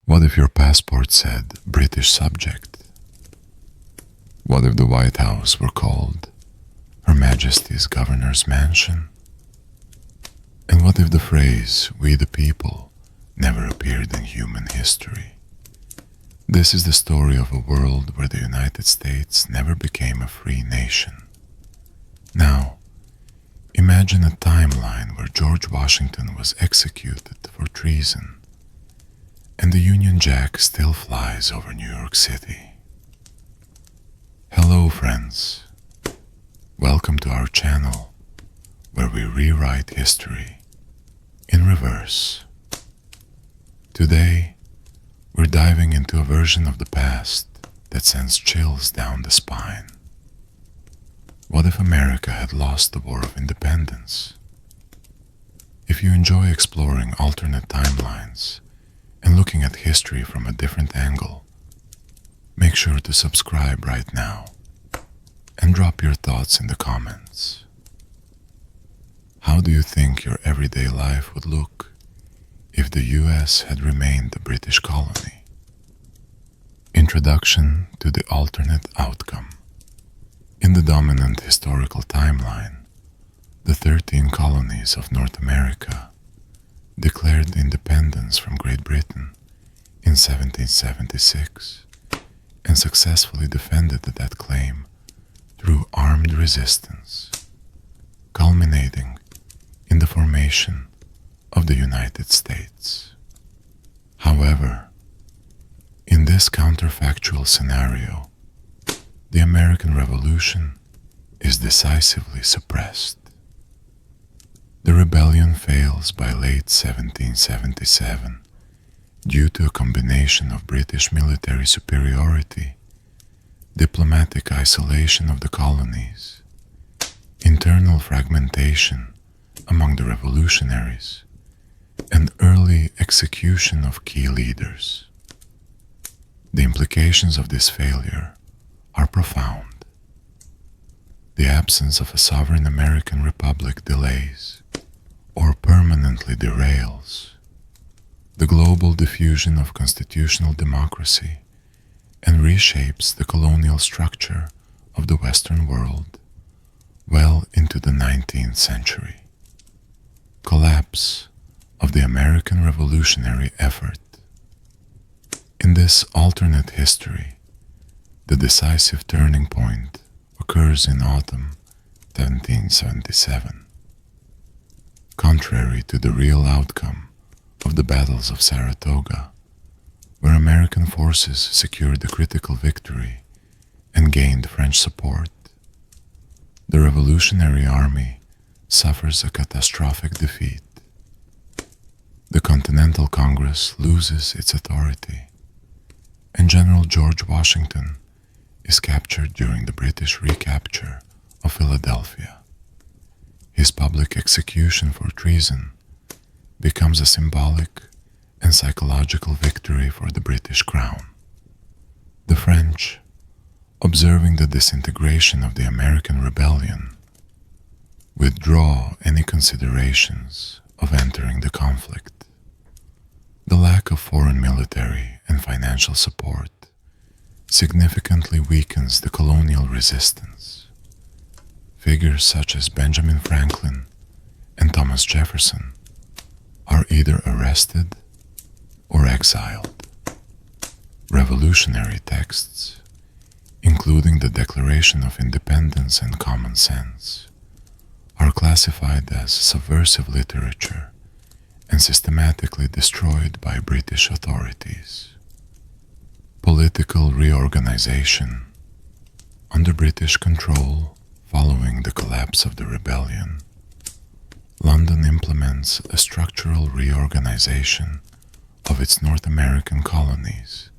What if your passport said British subject? What if the White House were called Her Majesty's Governor's Mansion? And what if the phrase, we the people, never appeared in human history? This is the story of a world where the United States never became a free nation. Now, imagine a timeline where George Washington was executed for treason, and the Union Jack still flies over New York City. Hello, friends. Welcome to our channel, where we rewrite history in reverse. Today, we're diving into a version of the past that sends chills down the spine. What if America had lost the War of Independence? If you enjoy exploring alternate timelines and looking at history from a different angle, make sure to subscribe right now and drop your thoughts in the comments. How do you think your everyday life would look if the US had remained a British colony? Introduction to the alternate outcome. In the dominant historical timeline, the 13 colonies of North America declared independence from Great Britain in 1776 and successfully defended that claim through armed resistance, culminating in the formation of the United States. However, in this counterfactual scenario, the American Revolution is decisively suppressed. The rebellion fails by late 1777 due to a combination of British military superiority, diplomatic isolation of the colonies, internal fragmentation among the revolutionaries, and early execution of key leaders. The implications of this failure are profound. The absence of a sovereign American republic delays or permanently derails the global diffusion of constitutional democracy and reshapes the colonial structure of the Western world well into the 19th century. Collapse of the American revolutionary effort. In this alternate history, the decisive turning point occurs in autumn 1777. Contrary to the real outcome of the battles of Saratoga, where American forces secured a critical victory and gained French support, the Revolutionary Army suffers a catastrophic defeat. The Continental Congress loses its authority, and General George Washington is captured during the British recapture of Philadelphia. His public execution for treason becomes a symbolic and psychological victory for the British Crown. The French, observing the disintegration of the American rebellion, withdraw any considerations of entering the conflict. The lack of foreign military and financial support significantly weakens the colonial resistance. Figures such as Benjamin Franklin and Thomas Jefferson are either arrested or exiled. Revolutionary texts, including the Declaration of Independence and Common Sense, are classified as subversive literature and systematically destroyed by British authorities. Political reorganization. Under British control following the collapse of the rebellion, London implements a structural reorganization of its North American colonies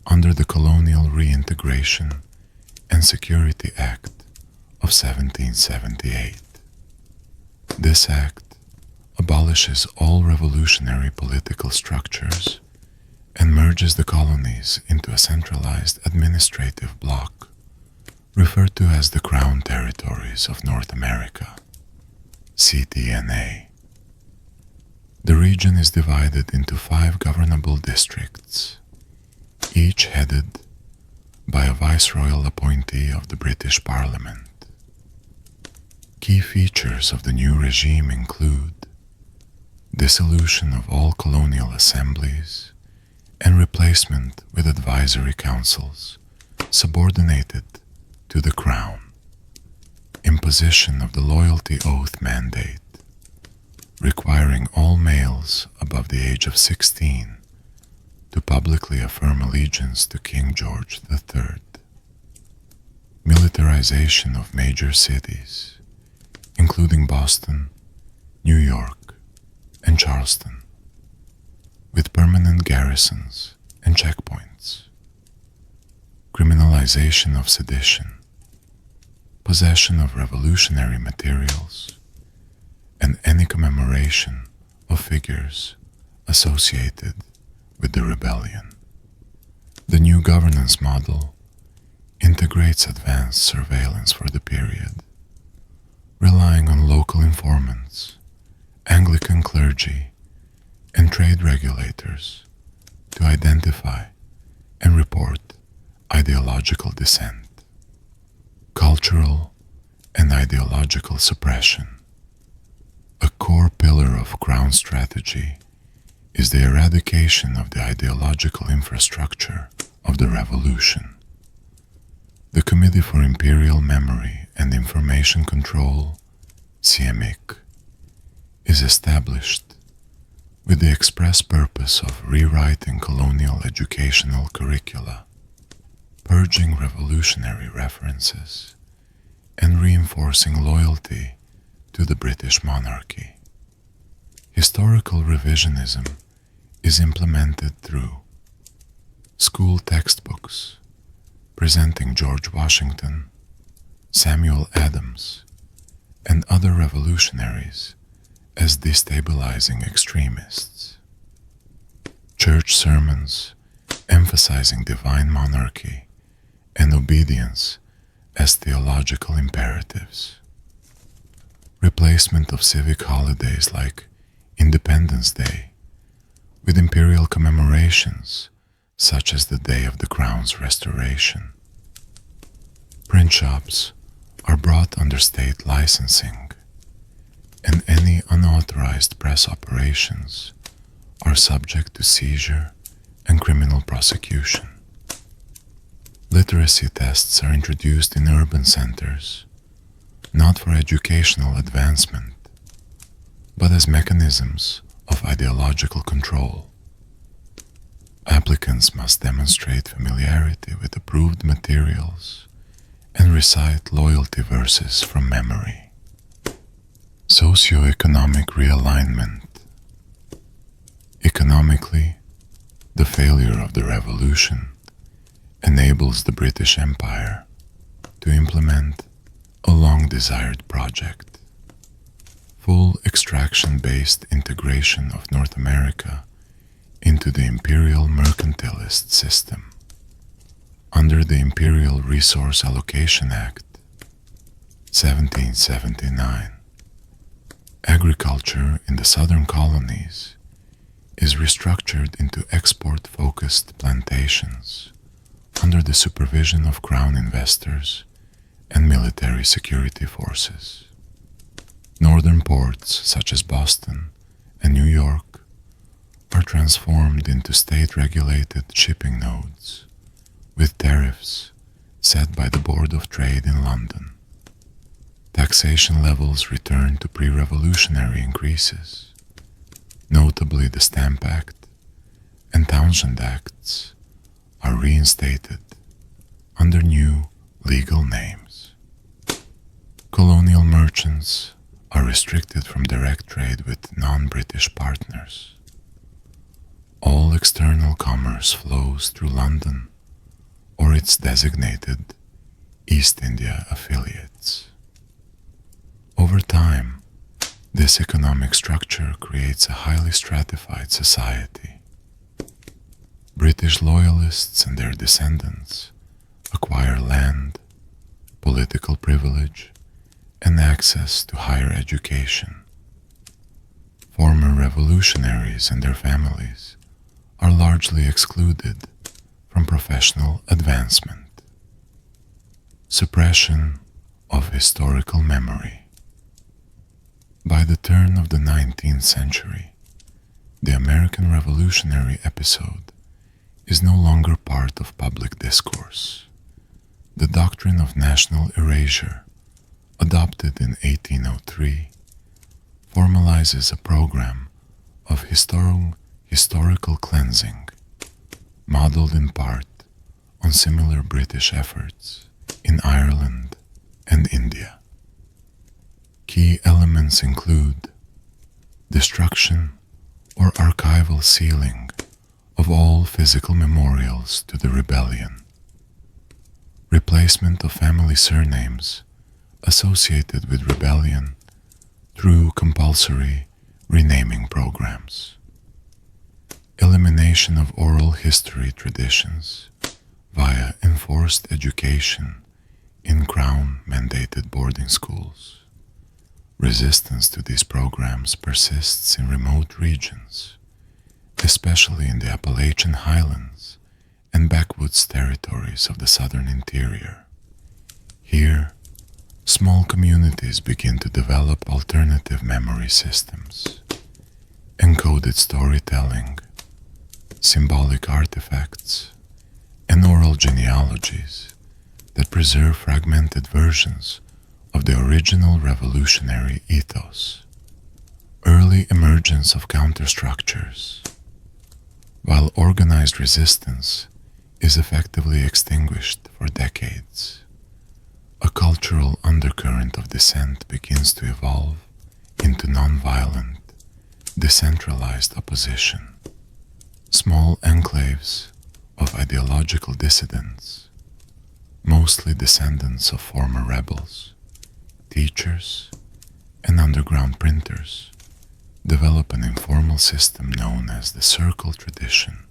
under the Colonial Reintegration and Security Act of 1778. This act abolishes all revolutionary political structures and merges the colonies into a centralized administrative bloc, referred to as the Crown Territories of North America, CTNA. The region is divided into 5 governable districts, each headed by a viceroyal appointee of the British Parliament. Key features of the new regime include dissolution of all colonial assemblies and replacement with advisory councils subordinated to the Crown, imposition of the loyalty oath mandate, requiring all males above the age of 16 to publicly affirm allegiance to King George III, militarization of major cities, including Boston, New York, and Charleston, with permanent garrisons and checkpoints, criminalization of sedition, possession of revolutionary materials, and any commemoration of figures associated with the rebellion. The new governance model integrates advanced surveillance for the period, relying on local informants, Anglican clergy, and trade regulators to identify and report ideological dissent, cultural and ideological suppression. A core pillar of Crown strategy is the eradication of the ideological infrastructure of the revolution. The Committee for Imperial Memory and Information Control, CMIC, is established with the express purpose of rewriting colonial educational curricula, purging revolutionary references, and reinforcing loyalty to the British monarchy. Historical revisionism is implemented through school textbooks presenting George Washington, Samuel Adams, and other revolutionaries as destabilizing extremists, church sermons emphasizing divine monarchy and obedience as theological imperatives, replacement of civic holidays like Independence Day with imperial commemorations such as the Day of the Crown's restoration. Print shops are brought under state licensing, and any unauthorized press operations are subject to seizure and criminal prosecution. Literacy tests are introduced in urban centers, not for educational advancement, but as mechanisms of ideological control. Applicants must demonstrate familiarity with approved materials and recite loyalty verses from memory. Socioeconomic realignment. Economically, the failure of the revolution enables the British Empire to implement a long-desired project: full extraction-based integration of North America into the imperial mercantilist system. Under the Imperial Resource Allocation Act, 1779, agriculture in the southern colonies is restructured into export-focused plantations under the supervision of Crown investors and military security forces. Northern ports such as Boston and New York are transformed into state-regulated shipping nodes with tariffs set by the Board of Trade in London. Taxation levels return to pre-revolutionary increases, notably the Stamp Act and Townshend Acts are reinstated under new legal names. Colonial merchants are restricted from direct trade with non-British partners. All external commerce flows through London or its designated East India affiliates. Over time, this economic structure creates a highly stratified society. British loyalists and their descendants acquire land, political privilege, and access to higher education. Former revolutionaries and their families are largely excluded from professional advancement. Suppression of historical memory. By the turn of the 19th century, the American Revolutionary episode is no longer part of public discourse. The doctrine of national erasure, adopted in 1803, formalizes a program of historical cleansing, modeled in part on similar British efforts in Ireland and India. Key elements include destruction or archival sealing of all physical memorials to the rebellion, replacement of family surnames associated with rebellion through compulsory renaming programs, elimination of oral history traditions via enforced education in Crown-mandated boarding schools. Resistance to these programs persists in remote regions, especially in the Appalachian Highlands and backwoods territories of the southern interior. Here, small communities begin to develop alternative memory systems, encoded storytelling, symbolic artifacts, and oral genealogies that preserve fragmented versions of the original revolutionary ethos. Early emergence of counterstructures. While organized resistance is effectively extinguished for decades, a cultural undercurrent of dissent begins to evolve into nonviolent, decentralized opposition. Small enclaves of ideological dissidents, mostly descendants of former rebels, teachers, and underground printers, develop an informal system known as the circle tradition.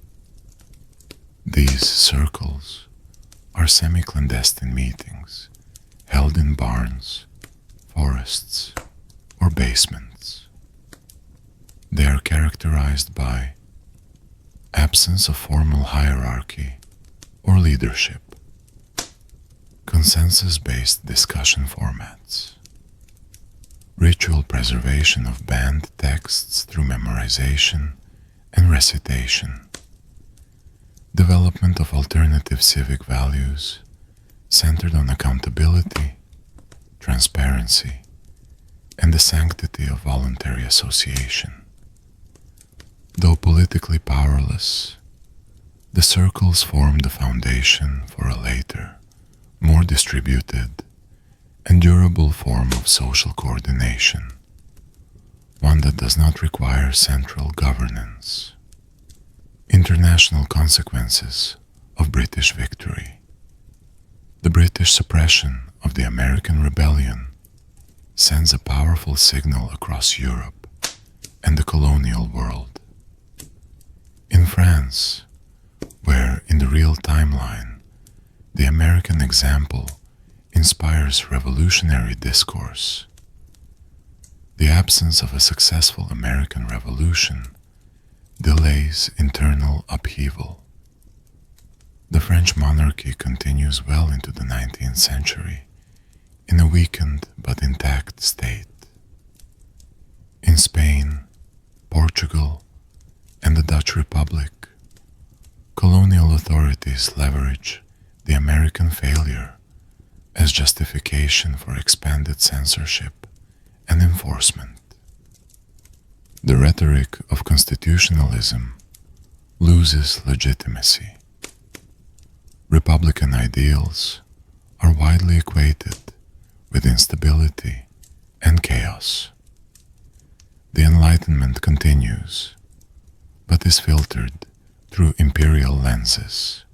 These circles are semi-clandestine meetings held in barns, forests, or basements. They are characterized by absence of formal hierarchy or leadership, consensus-based discussion formats, ritual preservation of banned texts through memorization and recitation, development of alternative civic values centered on accountability, transparency, and the sanctity of voluntary association. Though politically powerless, the circles form the foundation for a later, more distributed, and durable form of social coordination, one that does not require central governance. International consequences of British victory. The British suppression of the American Rebellion sends a powerful signal across Europe and the colonial world. In France, where in the real timeline, the American example inspires revolutionary discourse, the absence of a successful American Revolution delays internal upheaval. The French monarchy continues well into the 19th century in a weakened but intact state. In Spain, Portugal, and the Dutch Republic, colonial authorities leverage the American failure as justification for expanded censorship and enforcement. The rhetoric of constitutionalism loses legitimacy. Republican ideals are widely equated with instability and chaos. The Enlightenment continues, but is filtered through imperial lenses.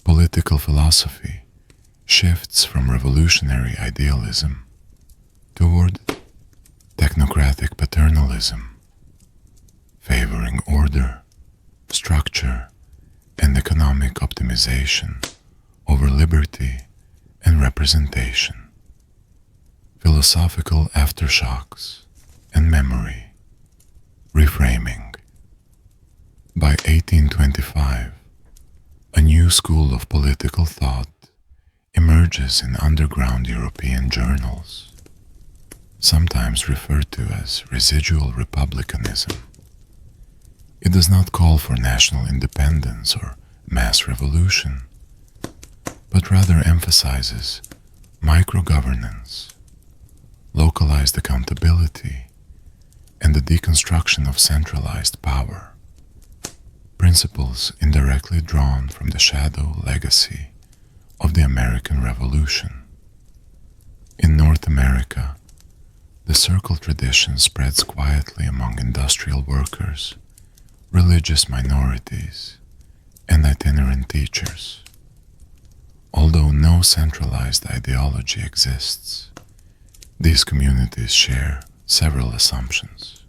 Political philosophy shifts from revolutionary idealism toward technocratic paternalism, favoring order, structure, and economic optimization over liberty and representation. Philosophical aftershocks and memory. Reframing. By 1825, a new school of political thought emerges in underground European journals, sometimes referred to as residual republicanism. It does not call for national independence or mass revolution, but rather emphasizes microgovernance, localized accountability, and the deconstruction of centralized power, principles indirectly drawn from the shadow legacy of the American Revolution. In North America, the circle tradition spreads quietly among industrial workers, religious minorities, and itinerant teachers. Although no centralized ideology exists, these communities share several assumptions.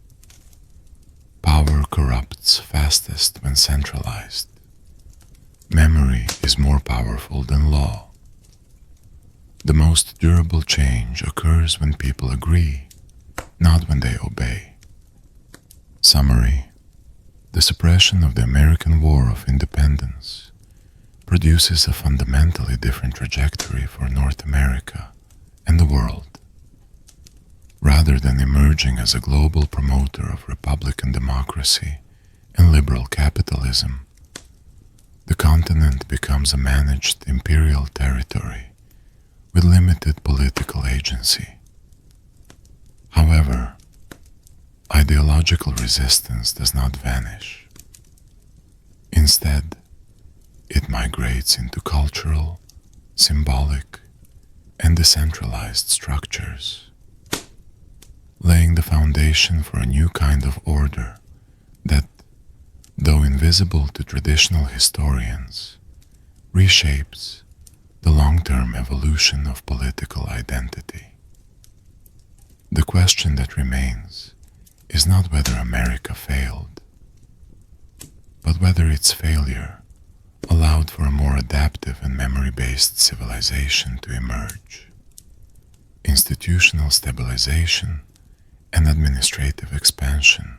Power corrupts fastest when centralized. Memory is more powerful than law. The most durable change occurs when people agree, not when they obey. Summary: the suppression of the American War of Independence produces a fundamentally different trajectory for North America and the world. Rather than emerging as a global promoter of republican democracy and liberal capitalism, the continent becomes a managed imperial territory with limited political agency. However, ideological resistance does not vanish. Instead, it migrates into cultural, symbolic, and decentralized structures, laying the foundation for a new kind of order that, though invisible to traditional historians, reshapes the long-term evolution of political identity. The question that remains is not whether America failed, but whether its failure allowed for a more adaptive and memory-based civilization to emerge. Institutional stabilization and administrative expansion.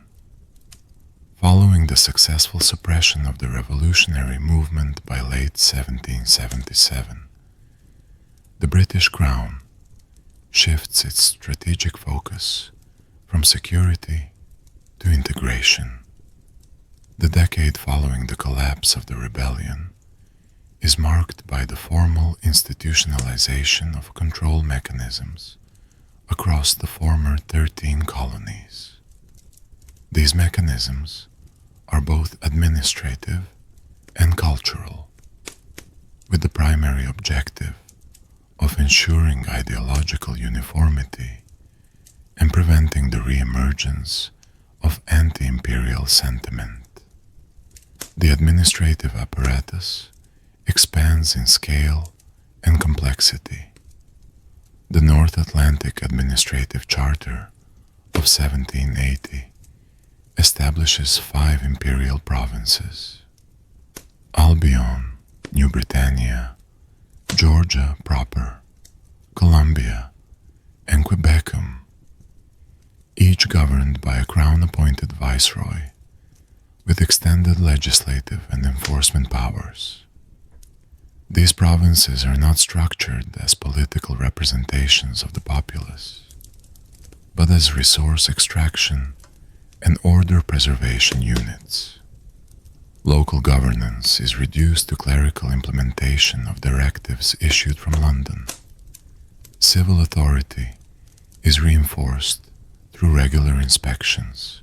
Following the successful suppression of the revolutionary movement by late 1777, the British Crown shifts its strategic focus from security to integration. The decade following the collapse of the rebellion is marked by the formal institutionalization of control mechanisms across the former 13 colonies. These mechanisms are both administrative and cultural, with the primary objective of ensuring ideological uniformity and preventing the re-emergence of anti-imperial sentiment. The administrative apparatus expands in scale and complexity. The North Atlantic Administrative Charter of 1780 establishes 5 imperial provinces: Albion, New Britannia, Georgia proper, Columbia, and Quebecum, each governed by a crown-appointed viceroy with extended legislative and enforcement powers. These provinces are not structured as political representations of the populace, but as resource extraction and order preservation units. Local governance is reduced to clerical implementation of directives issued from London. Civil authority is reinforced through regular inspections,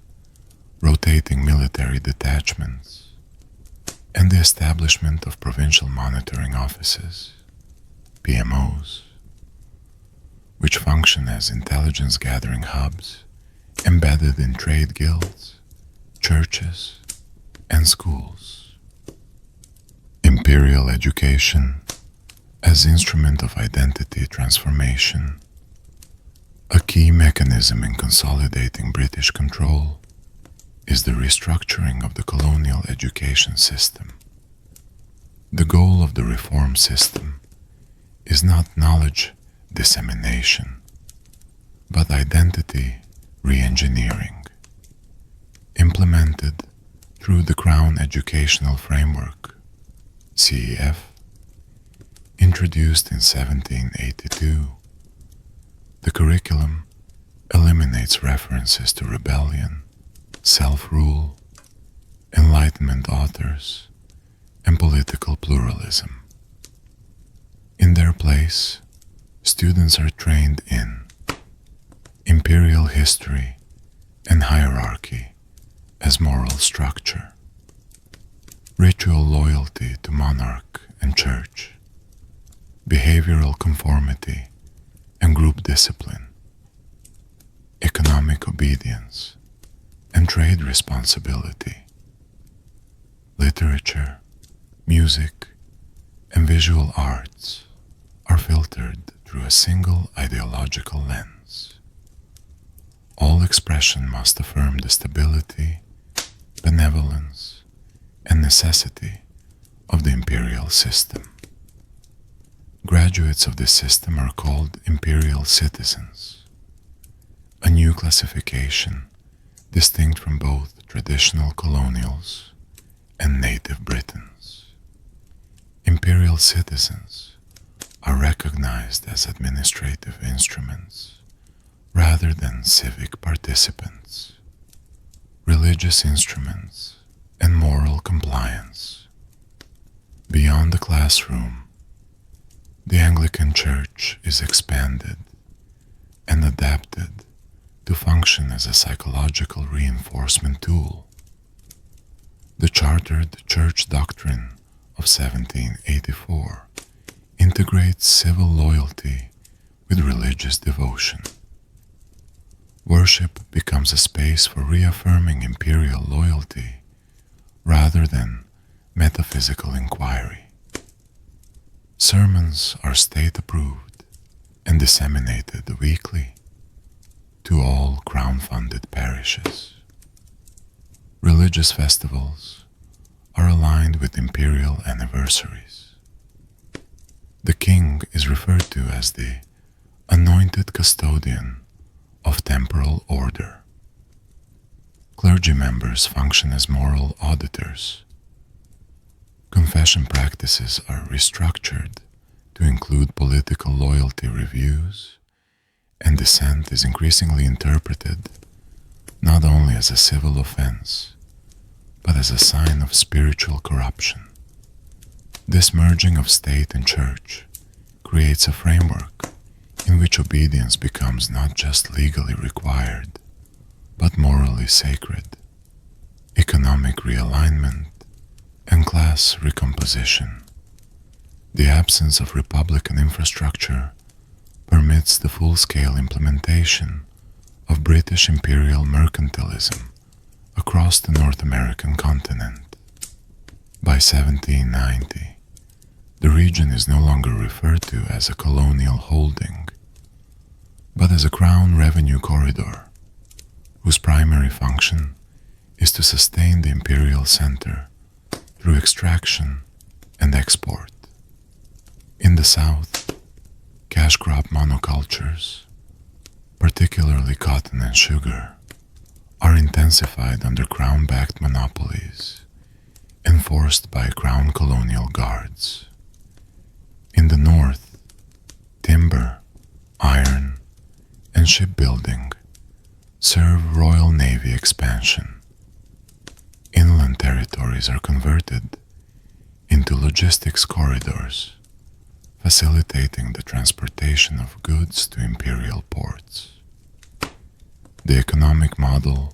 rotating military detachments, and the establishment of provincial monitoring offices, PMOs, which function as intelligence-gathering hubs embedded in trade guilds, churches, and schools. Imperial education as instrument of identity transformation, a key mechanism in consolidating British control, is the restructuring of the colonial education system. The goal of the reform system is not knowledge dissemination, but identity re-engineering. Implemented through the Crown Educational Framework, CEF, introduced in 1782, the curriculum eliminates references to rebellion, self-rule, Enlightenment authors, and political pluralism. In their place, students are trained in imperial history and hierarchy as moral structure, ritual loyalty to monarch and church, behavioral conformity and group discipline, economic obedience and trade responsibility, literature, music, and visual arts are filtered through a single ideological lens. All expression must affirm the stability, benevolence, and necessity of the imperial system. Graduates of this system are called imperial citizens, a new classification distinct from both traditional colonials and native Britons. Imperial citizens are recognized as administrative instruments rather than civic participants, religious instruments, and moral compliance. Beyond the classroom, the Anglican Church is expanded and adapted to function as a psychological reinforcement tool. The Chartered Church Doctrine of 1784 integrates civil loyalty with religious devotion. Worship becomes a space for reaffirming imperial loyalty rather than metaphysical inquiry. Sermons are state-approved and disseminated weekly to all crown-funded parishes. Religious festivals are aligned with imperial anniversaries. The king is referred to as the anointed custodian of temporal order. Clergy members function as moral auditors. Confession practices are restructured to include political loyalty reviews, and dissent is increasingly interpreted not only as a civil offense, but as a sign of spiritual corruption. This merging of state and church creates a framework in which obedience becomes not just legally required, but morally sacred. Economic realignment and class recomposition. The absence of republican infrastructure permits the full-scale implementation of British imperial mercantilism across the North American continent. By 1790, the region is no longer referred to as a colonial holding, but as a crown revenue corridor, whose primary function is to sustain the imperial center through extraction and export. In the South, cash crop monocultures, particularly cotton and sugar, are intensified under crown-backed monopolies enforced by crown colonial guards. In the North, timber, iron, and shipbuilding serve Royal Navy expansion. Inland territories are converted into logistics corridors, facilitating the transportation of goods to imperial ports. The economic model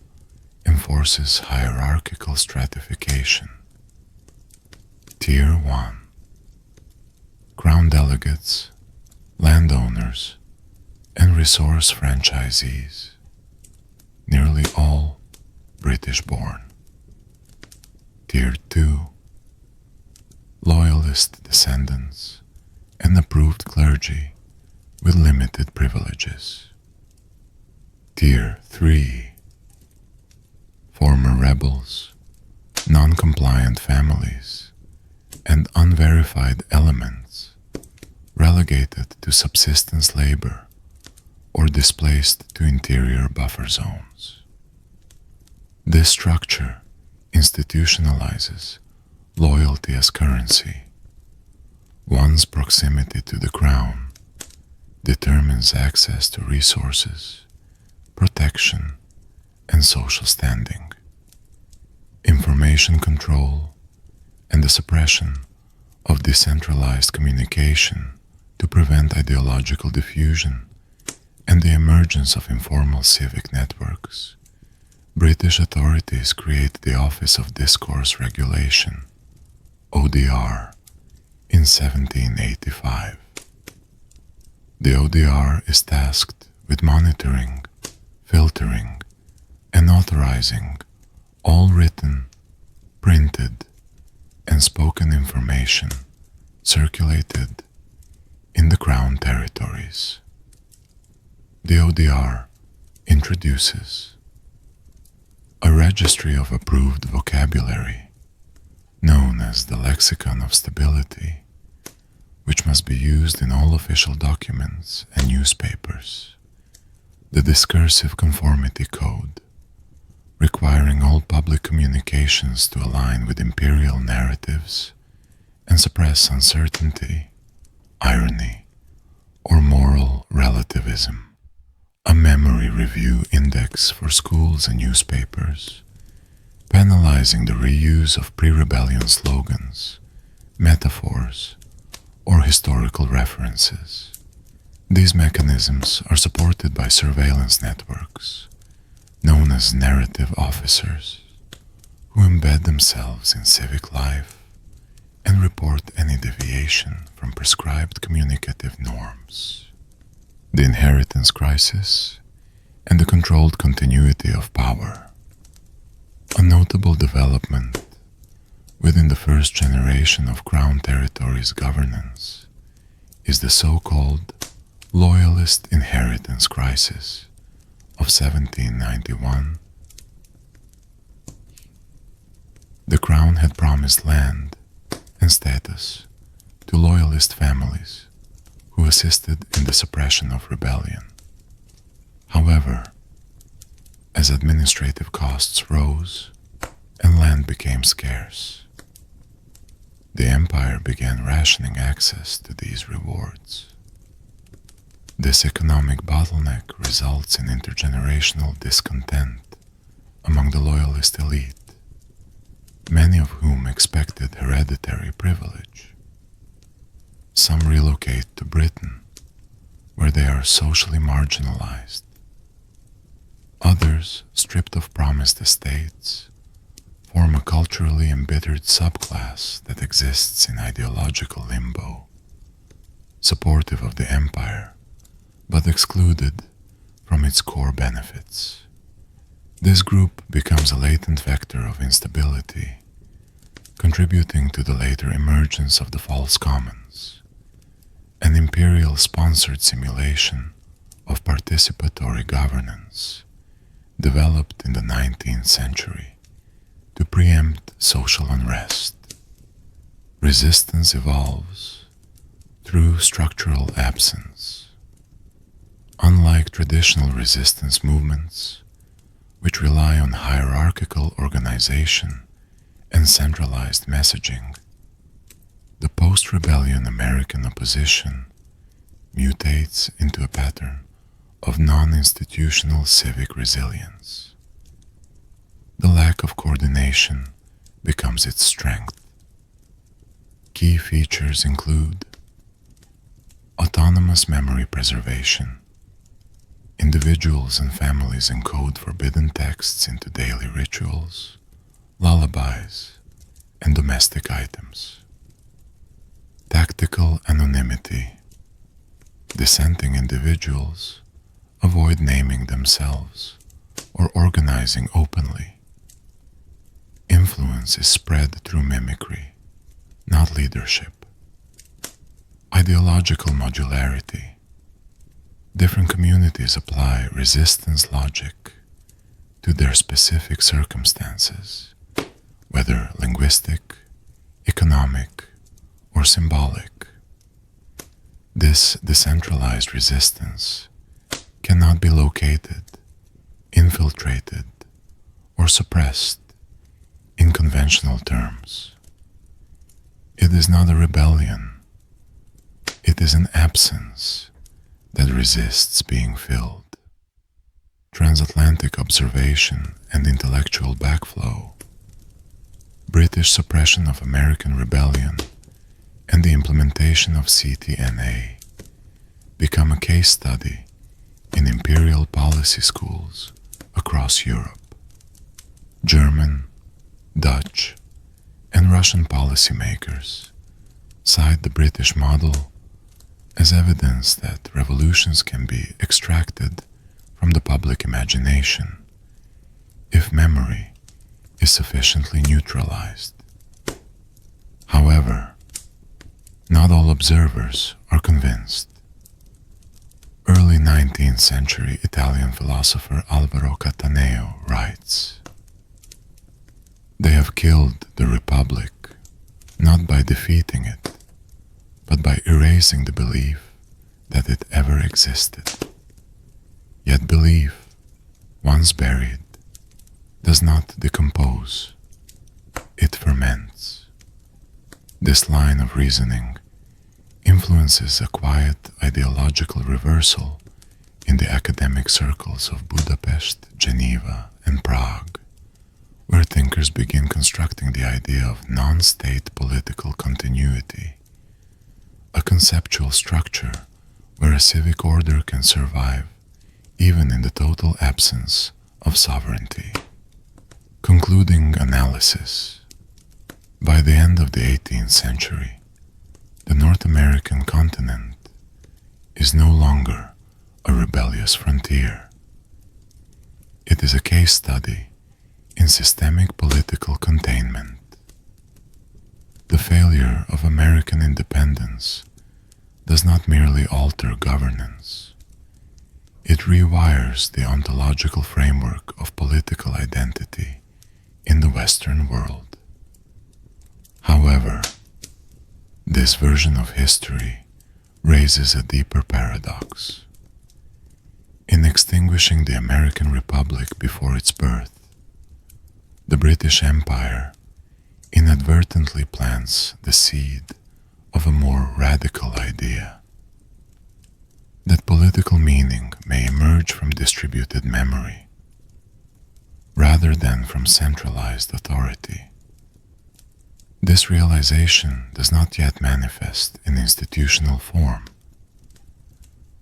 enforces hierarchical stratification. Tier 1. Crown delegates, landowners, and resource franchisees, nearly all British-born. Tier 2. Loyalist descendants and approved clergy with limited privileges. Tier 3. Former rebels, non-compliant families, and unverified elements relegated to subsistence labor or displaced to interior buffer zones. This structure institutionalizes loyalty as currency. One's proximity to the crown determines access to resources, protection, and social standing. Information control and the suppression of decentralized communication to prevent ideological diffusion and the emergence of informal civic networks. British authorities created the Office of Discourse Regulation, ODR, in 1785. The ODR is tasked with monitoring, filtering, and authorizing all written, printed, and spoken information circulated in the Crown territories. The ODR introduces a registry of approved vocabulary, known as the Lexicon of Stability, which must be used in all official documents and newspapers, the Discursive Conformity Code, requiring all public communications to align with imperial narratives and suppress uncertainty, irony, or moral relativism. A memory review index for schools and newspapers, penalizing the reuse of pre-rebellion slogans, metaphors, or historical references. These mechanisms are supported by surveillance networks, known as narrative officers, who embed themselves in civic life and report any deviation from prescribed communicative norms. The inheritance crisis and the controlled continuity of power. A notable development within the first generation of Crown Territories governance is the so-called Loyalist Inheritance Crisis of 1791. The Crown had promised land and status to Loyalist families who assisted in the suppression of rebellion. However, as administrative costs rose and land became scarce, the empire began rationing access to these rewards. This economic bottleneck results in intergenerational discontent among the loyalist elite, many of whom expected hereditary privilege. Some relocate to Britain, where they are socially marginalized. Others, stripped of promised estates, form a culturally embittered subclass that exists in ideological limbo, supportive of the empire, but excluded from its core benefits. This group becomes a latent vector of instability, contributing to the later emergence of the false commons, an imperial-sponsored simulation of participatory governance developed in the 19th century to preempt social unrest. Resistance evolves through structural absence. Unlike traditional resistance movements, which rely on hierarchical organization and centralized messaging, the post-rebellion American opposition mutates into a pattern of non-institutional civic resilience. The lack of coordination becomes its strength. Key features include autonomous memory preservation. Individuals and families encode forbidden texts into daily rituals, lullabies, and domestic items. Tactical anonymity. Dissenting individuals avoid naming themselves or organizing openly. Influence is spread through mimicry, not leadership. Ideological modularity. Different communities apply resistance logic to their specific circumstances, whether linguistic, economic, or symbolic. This decentralized resistance cannot be located, infiltrated, or suppressed in conventional terms. It is not a rebellion, it is an absence that resists being filled. Transatlantic observation and intellectual backflow, British suppression of American rebellion, and the implementation of CTNA become a case study in imperial policy schools across Europe. German, Dutch, and Russian policymakers cite the British model as evidence that revolutions can be extracted from the public imagination if memory is sufficiently neutralized. However, not all observers are convinced. Early 19th century Italian philosopher Alvaro Cataneo writes, "They have killed the Republic not by defeating it, but by erasing the belief that it ever existed. Yet belief, once buried, does not decompose, it ferments." This line of reasoning influences a quiet ideological reversal in the academic circles of Budapest, Geneva, and Prague, where thinkers begin constructing the idea of non-state political continuity, a conceptual structure where a civic order can survive even in the total absence of sovereignty. Concluding analysis. By the end of the 18th century, the North American continent is no longer a rebellious frontier. It is a case study in systemic political containment. The failure of American independence does not merely alter governance. It rewires the ontological framework of political identity in the Western world. However, this version of history raises a deeper paradox. In extinguishing the American Republic before its birth, the British Empire inadvertently plants the seed of a more radical idea, that political meaning may emerge from distributed memory rather than from centralized authority. This realization does not yet manifest in institutional form,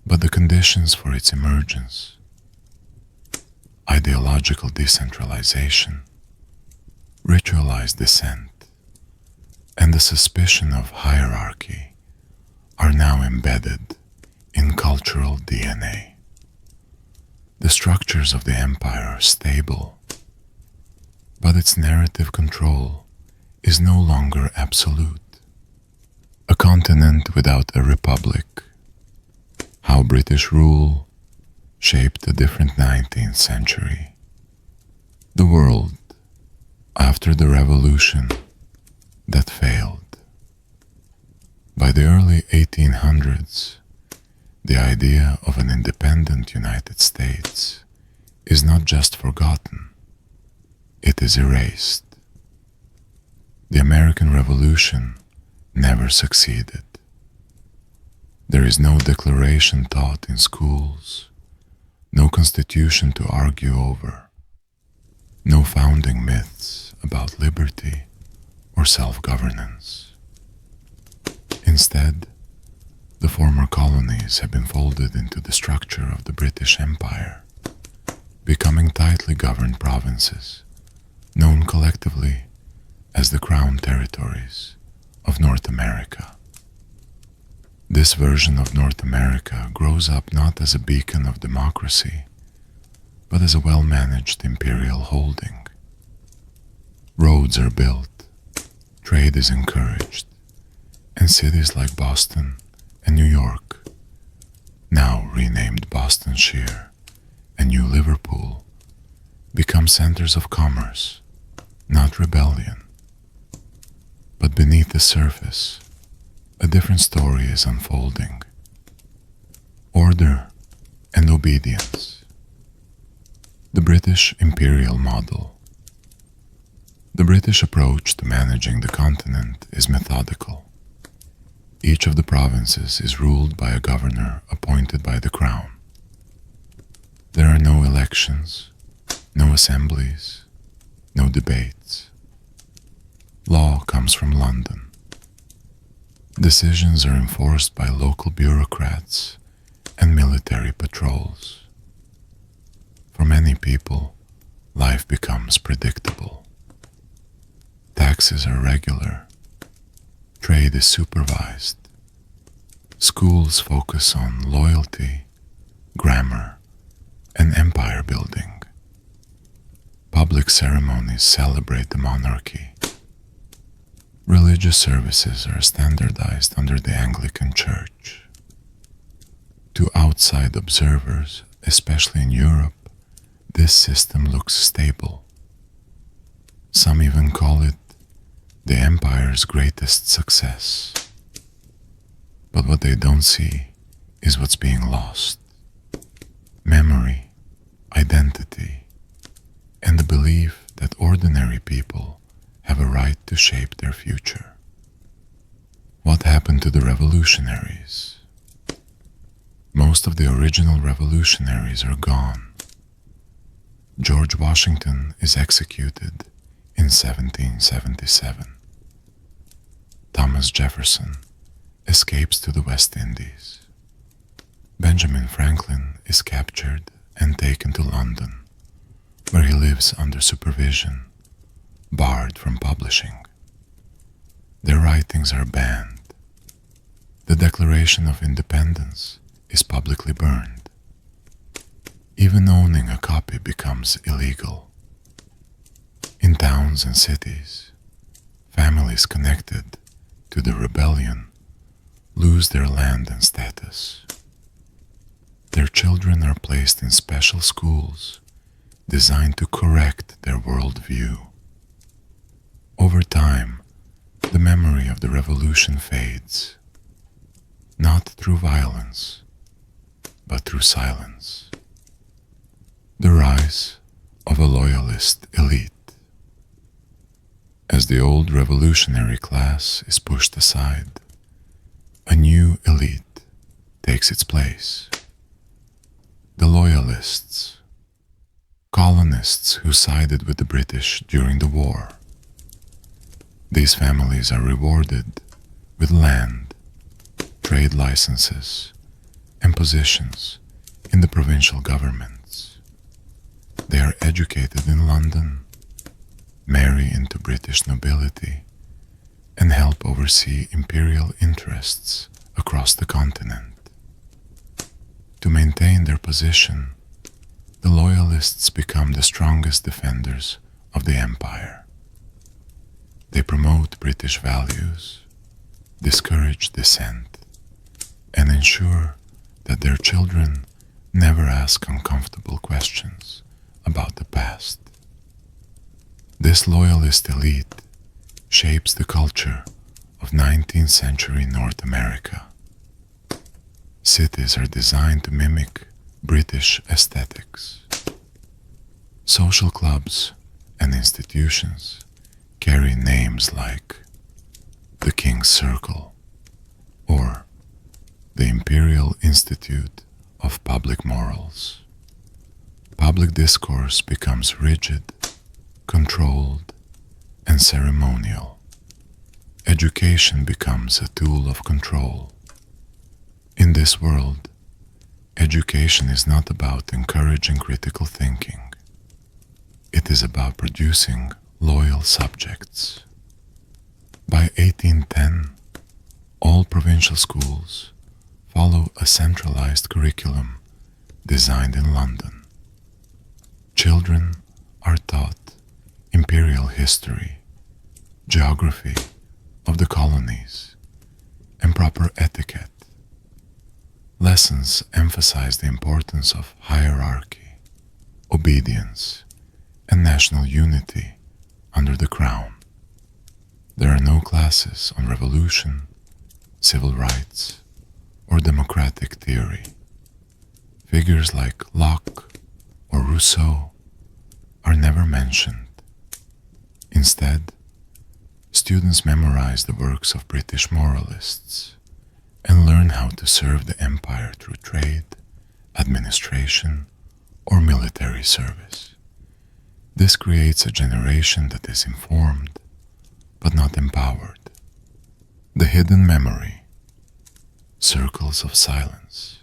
but the conditions for its emergence, ideological decentralization, ritualized dissent, and the suspicion of hierarchy are now embedded in cultural DNA. The structures of the empire are stable, but its narrative control is no longer absolute. A continent without a republic. How British rule shaped a different 19th century. The world after the revolution that failed. By the early 1800s, the idea of an independent United States is not just forgotten, it is erased. The American Revolution never succeeded. There is no declaration taught in schools, no constitution to argue over, no founding myths about liberty or self-governance. Instead, the former colonies have been folded into the structure of the British Empire, becoming tightly governed provinces, known collectively as the Crown Territories of North America. This version of North America grows up not as a beacon of democracy, but as a well-managed imperial holding. Roads are built, trade is encouraged, and cities like Boston and New York, now renamed Bostonshire and New Liverpool, become centers of commerce, not rebellion. But beneath the surface, a different story is unfolding. Order and obedience. The British imperial model The British approach to managing the continent is methodical. Each of the provinces is ruled by a governor appointed by the crown. There are no elections, no assemblies, no debates. Law comes from London. Decisions are enforced by local bureaucrats and military patrols. For many people, life becomes predictable. Taxes are regular. Trade is supervised. Schools focus on loyalty, grammar, and empire building. Public ceremonies celebrate the monarchy. Religious services are standardized under the Anglican Church. To outside observers, especially in Europe, this system looks stable. Some even call it the empire's greatest success. But what they don't see is what's being lost. Memory, identity, and the belief that ordinary people have a right to shape their future. What happened to the revolutionaries? Most of the original revolutionaries are gone. George Washington is executed in 1777. Thomas Jefferson escapes to the West Indies. Benjamin Franklin is captured and taken to London, where he lives under supervision, barred from publishing. Their writings are banned. The Declaration of Independence is publicly burned. Even owning a copy becomes illegal. In towns and cities, families connected to the rebellion lose their land and status. Their children are placed in special schools designed to correct their worldview. Over time, the memory of the revolution fades, not through violence, but through silence. The rise of a loyalist elite. As the old revolutionary class is pushed aside, a new elite takes its place. The loyalists, colonists who sided with the British during the war. These families are rewarded with land, trade licenses, and positions in the provincial governments. They are educated in London, marry into British nobility, and help oversee imperial interests across the continent. To maintain their position, the loyalists become the strongest defenders of the empire. They promote British values, discourage dissent, and ensure that their children never ask uncomfortable questions about the past. This loyalist elite shapes the culture of 19th century North America. Cities are designed to mimic British aesthetics. Social clubs and institutions carry names like the King's Circle or the Imperial Institute of Public Morals. Public discourse becomes rigid, controlled, and ceremonial. Education becomes a tool of control. In this world, education is not about encouraging critical thinking. It is about producing loyal subjects. By 1810, all provincial schools follow a centralized curriculum designed in London. Children are taught imperial history, geography of the colonies, and proper etiquette. Lessons emphasize the importance of hierarchy, obedience, and national unity under the crown. There are no classes on revolution, civil rights, or democratic theory. Figures like Locke or Rousseau are never mentioned. Instead, students memorize the works of British moralists and learn how to serve the empire through trade, administration, or military service. This creates a generation that is informed but not empowered. The hidden memory, circles of silence.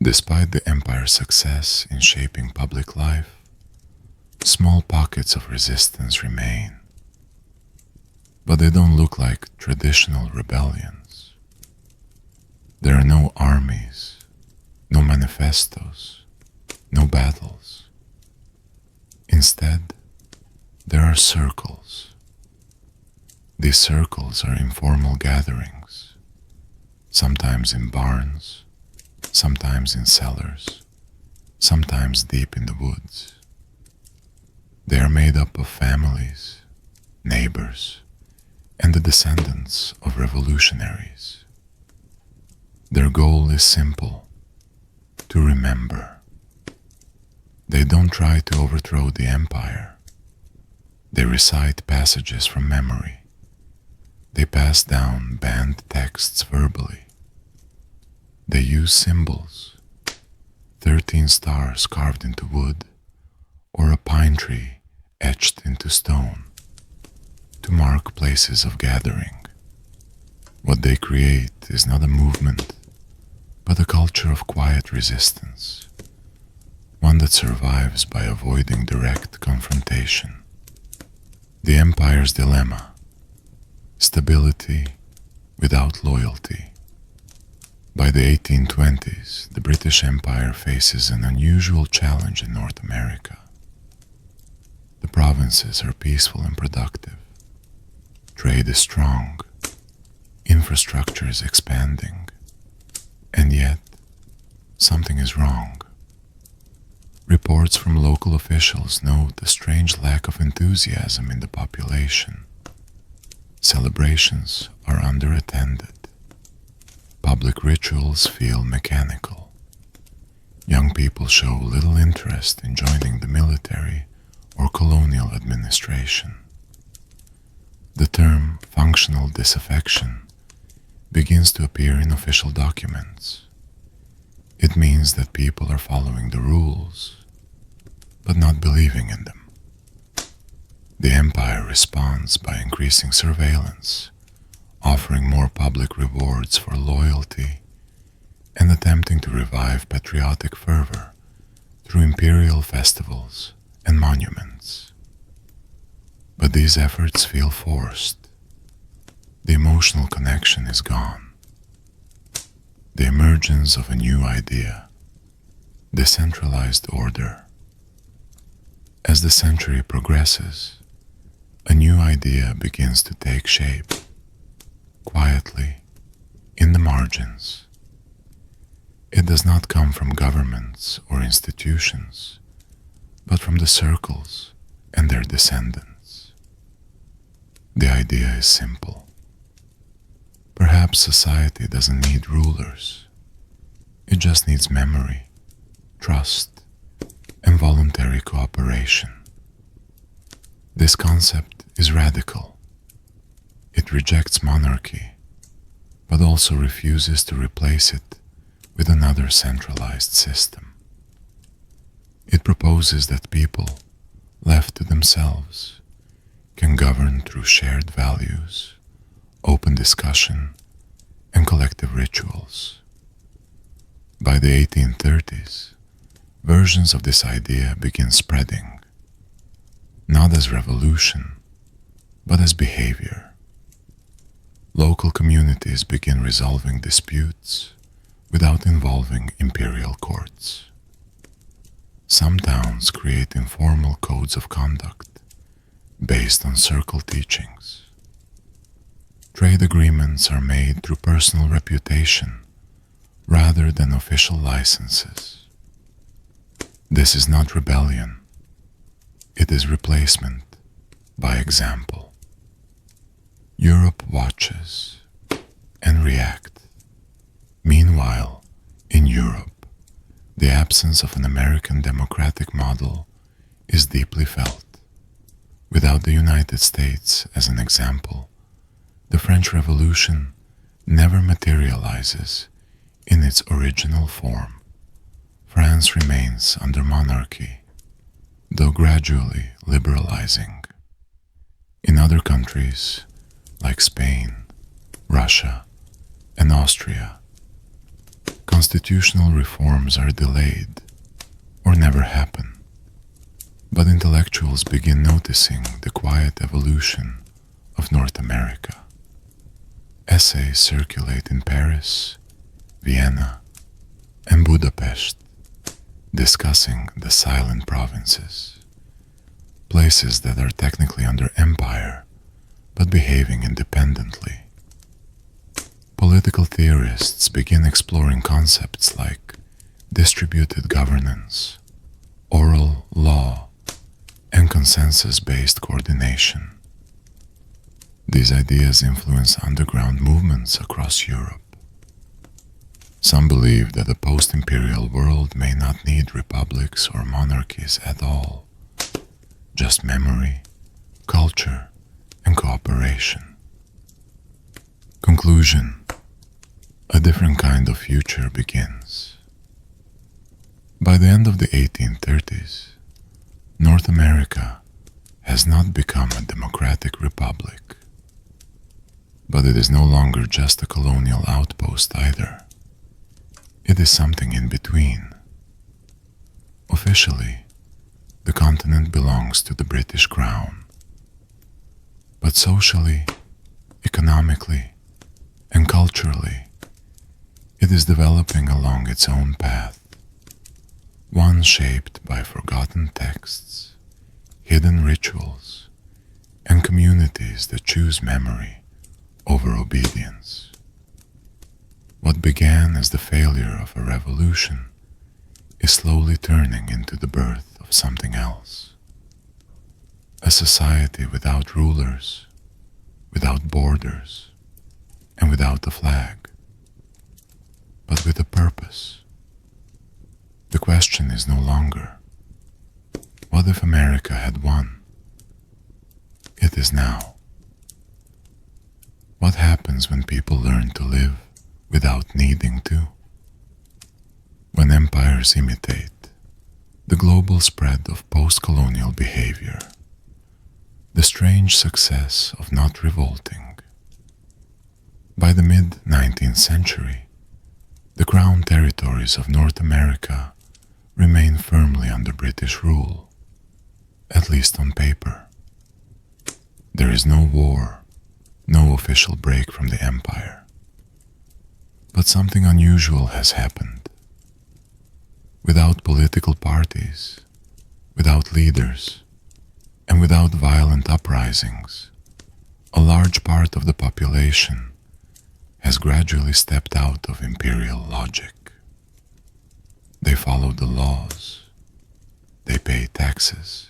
Despite the empire's success in shaping public life, small pockets of resistance remain. But they don't look like traditional rebellions. There are no armies, no manifestos, no battles. Instead, there are circles. These circles are informal gatherings, sometimes in barns, sometimes in cellars, sometimes deep in the woods. They are made up of families, neighbors, and the descendants of revolutionaries. Their goal is simple: to remember. They don't try to overthrow the empire. They recite passages from memory. They pass down banned texts verbally. They use symbols, 13 stars carved into wood, or a pine tree etched into stone, to mark places of gathering. What they create is not a movement, but a culture of quiet resistance, one that survives by avoiding direct confrontation. The empire's dilemma: stability without loyalty. By the 1820s, the British Empire faces an unusual challenge in North America. The provinces are peaceful and productive. Trade is strong. Infrastructure is expanding. And yet, something is wrong. Reports from local officials note a strange lack of enthusiasm in the population. Celebrations are underattended. Public rituals feel mechanical. Young people show little interest in joining the military or colonial administration. The term functional disaffection begins to appear in official documents. It means that people are following the rules, but not believing in them. The empire responds by increasing surveillance, offering more public rewards for loyalty, and attempting to revive patriotic fervor through imperial festivals and monuments. But these efforts feel forced. The emotional connection is gone. The emergence of a new idea, decentralized order. As the century progresses, a new idea begins to take shape, quietly, in the margins. It does not come from governments or institutions, but from the circles and their descendants. The idea is simple. Perhaps society doesn't need rulers. It just needs memory, trust, and voluntary cooperation. This concept is radical. It rejects monarchy, but also refuses to replace it with another centralized system. It proposes that people, left to themselves, can govern through shared values, open discussion, and collective rituals. By the 1830s, versions of this idea begin spreading, not as revolution, but as behavior. Local communities begin resolving disputes without involving imperial courts. Some towns create informal codes of conduct based on circle teachings. Trade agreements are made through personal reputation rather than official licenses. This is not rebellion. It is replacement by example. Europe watches and reacts. Meanwhile, in Europe, the absence of an American democratic model is deeply felt. Without the United States as an example, the French Revolution never materializes in its original form. France remains under monarchy, though gradually liberalizing. In other countries, like Spain, Russia, and Austria, constitutional reforms are delayed or never happen. But intellectuals begin noticing the quiet evolution of North America. Essays circulate in Paris, Vienna, and Budapest, discussing the silent provinces, places that are technically under empire but behaving independently. Political theorists begin exploring concepts like distributed governance, oral law, and consensus-based coordination. These ideas influence underground movements across Europe. Some believe that the post-imperial world may not need republics or monarchies at all, just memory, culture, and cooperation. Conclusion: a different kind of future begins. By the end of the 1830s, North America has not become a democratic republic, but it is no longer just a colonial outpost either. It is something in between. Officially, the continent belongs to the British Crown, but socially, economically, and culturally, it is developing along its own path, one shaped by forgotten texts, hidden rituals, and communities that choose memory over obedience. What began as the failure of a revolution is slowly turning into the birth of something else. A society without rulers, without borders, and without a flag, but with a purpose. The question is no longer, what if America had won? It is now. What happens when people learn to live without needing to? When empires imitate the global spread of post-colonial behavior, the strange success of not revolting. By the mid-19th century, the Crown territories of North America remain firmly under British rule, at least on paper. There is no war, no official break from the empire. But something unusual has happened. Without political parties, without leaders, and without violent uprisings, a large part of the population has gradually stepped out of imperial logic. They follow the laws, they pay taxes,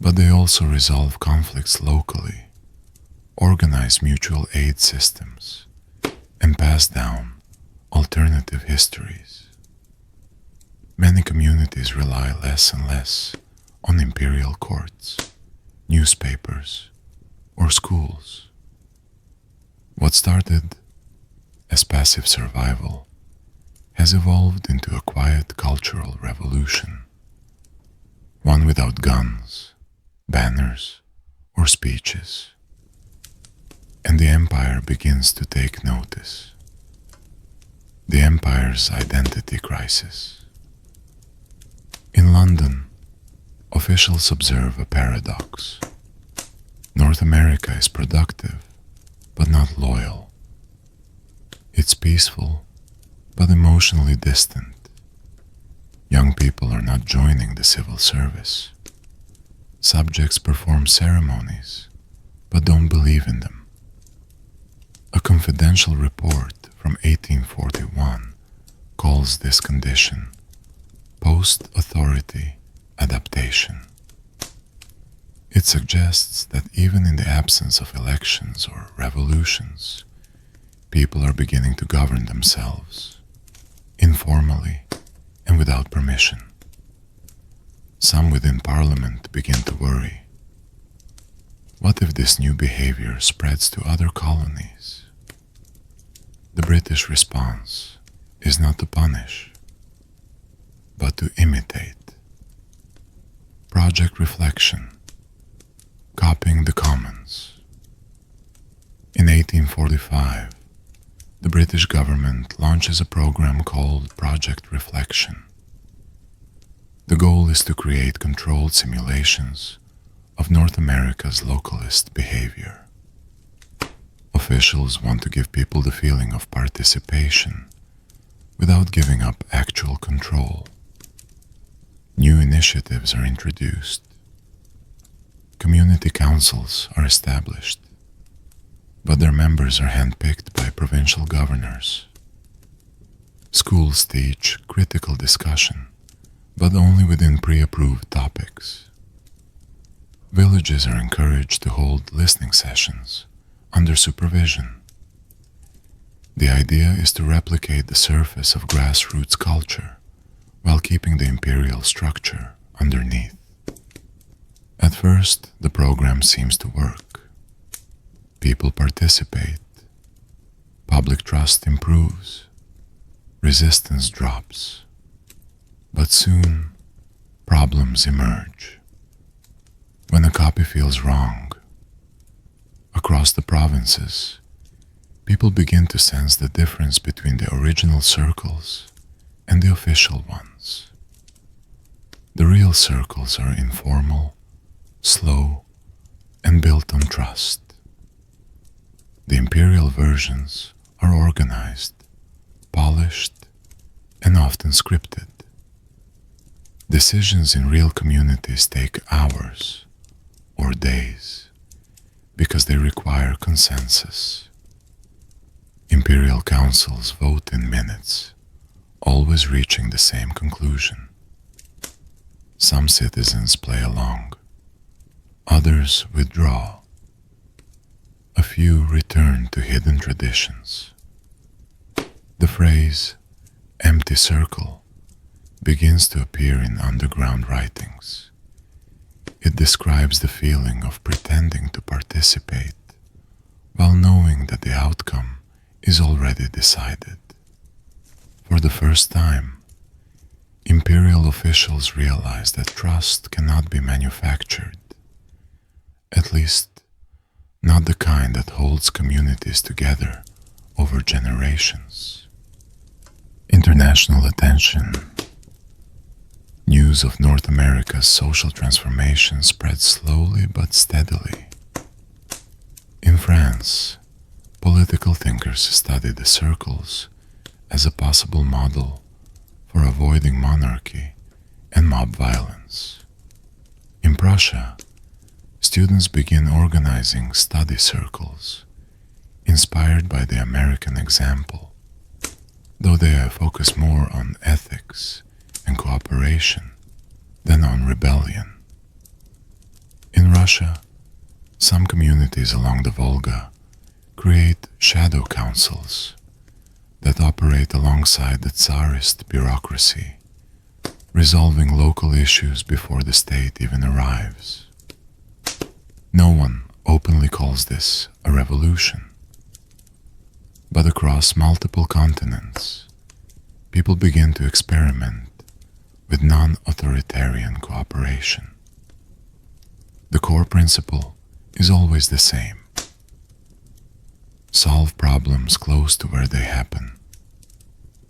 but they also resolve conflicts locally, organize mutual aid systems, and pass down alternative histories. Many communities rely less and less on imperial courts, newspapers, or schools. What started as passive survival has evolved into a quiet cultural revolution, one without guns, banners, or speeches. And the empire begins to take notice. The empire's identity crisis. In London, officials observe a paradox. North America is productive, but not loyal. It's peaceful, but emotionally distant. Young people are not joining the civil service. Subjects perform ceremonies, but don't believe in them. A confidential report from 1841 calls this condition post-authority adaptation. It suggests that even in the absence of elections or revolutions, people are beginning to govern themselves, informally and without permission. Some within Parliament begin to worry. What if this new behavior spreads to other colonies? The British response is not to punish, but to imitate. Project Reflection, Copying the Commons. In 1845, the British government launches a program called Project Reflection. The goal is to create controlled simulations of North America's localist behavior. Officials want to give people the feeling of participation without giving up actual control. New initiatives are introduced. Community councils are established, but their members are handpicked by provincial governors. Schools teach critical discussion, but only within pre-approved topics. Villages are encouraged to hold listening sessions under supervision. The idea is to replicate the surface of grassroots culture while keeping the imperial structure underneath. At first, the program seems to work. People participate. Public trust improves. Resistance drops. But soon, problems emerge. When a copy feels wrong, across the provinces, people begin to sense the difference between the original circles and the official ones. The real circles are informal, slow, and built on trust. The imperial versions are organized, polished, and often scripted. Decisions in real communities take hours or days because they require consensus. Imperial councils vote in minutes, always reaching the same conclusion. Some citizens play along, others withdraw. A few return to hidden traditions. The phrase "empty circle" begins to appear in underground writings. It describes the feeling of pretending to participate while knowing that the outcome is already decided. For the first time, imperial officials realize that trust cannot be manufactured, at least not the kind that holds communities together over generations. International attention. News of North America's social transformation spreads slowly but steadily. In France, political thinkers study the circles as a possible model for avoiding monarchy and mob violence. In Prussia, students begin organizing study circles, inspired by the American example, though they focus more on ethics and cooperation than on rebellion. In Russia, some communities along the Volga create shadow councils that operate alongside the Tsarist bureaucracy, resolving local issues before the state even arrives. No one openly calls this a revolution, but across multiple continents, people begin to experiment with non-authoritarian cooperation. The core principle is always the same. Solve problems close to where they happen.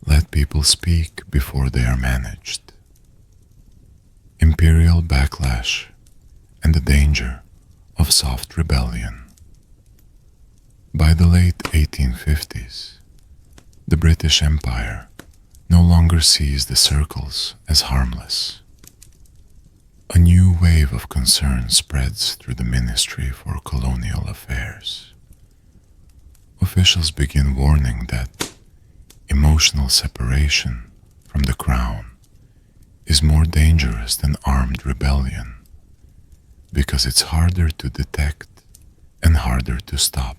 Let people speak before they are managed. Imperial backlash and the danger of soft rebellion. By the late 1850s, the British Empire no longer sees the circles as harmless. A new wave of concern spreads through the Ministry for Colonial Affairs. Officials begin warning that emotional separation from the crown is more dangerous than armed rebellion because it's harder to detect and harder to stop.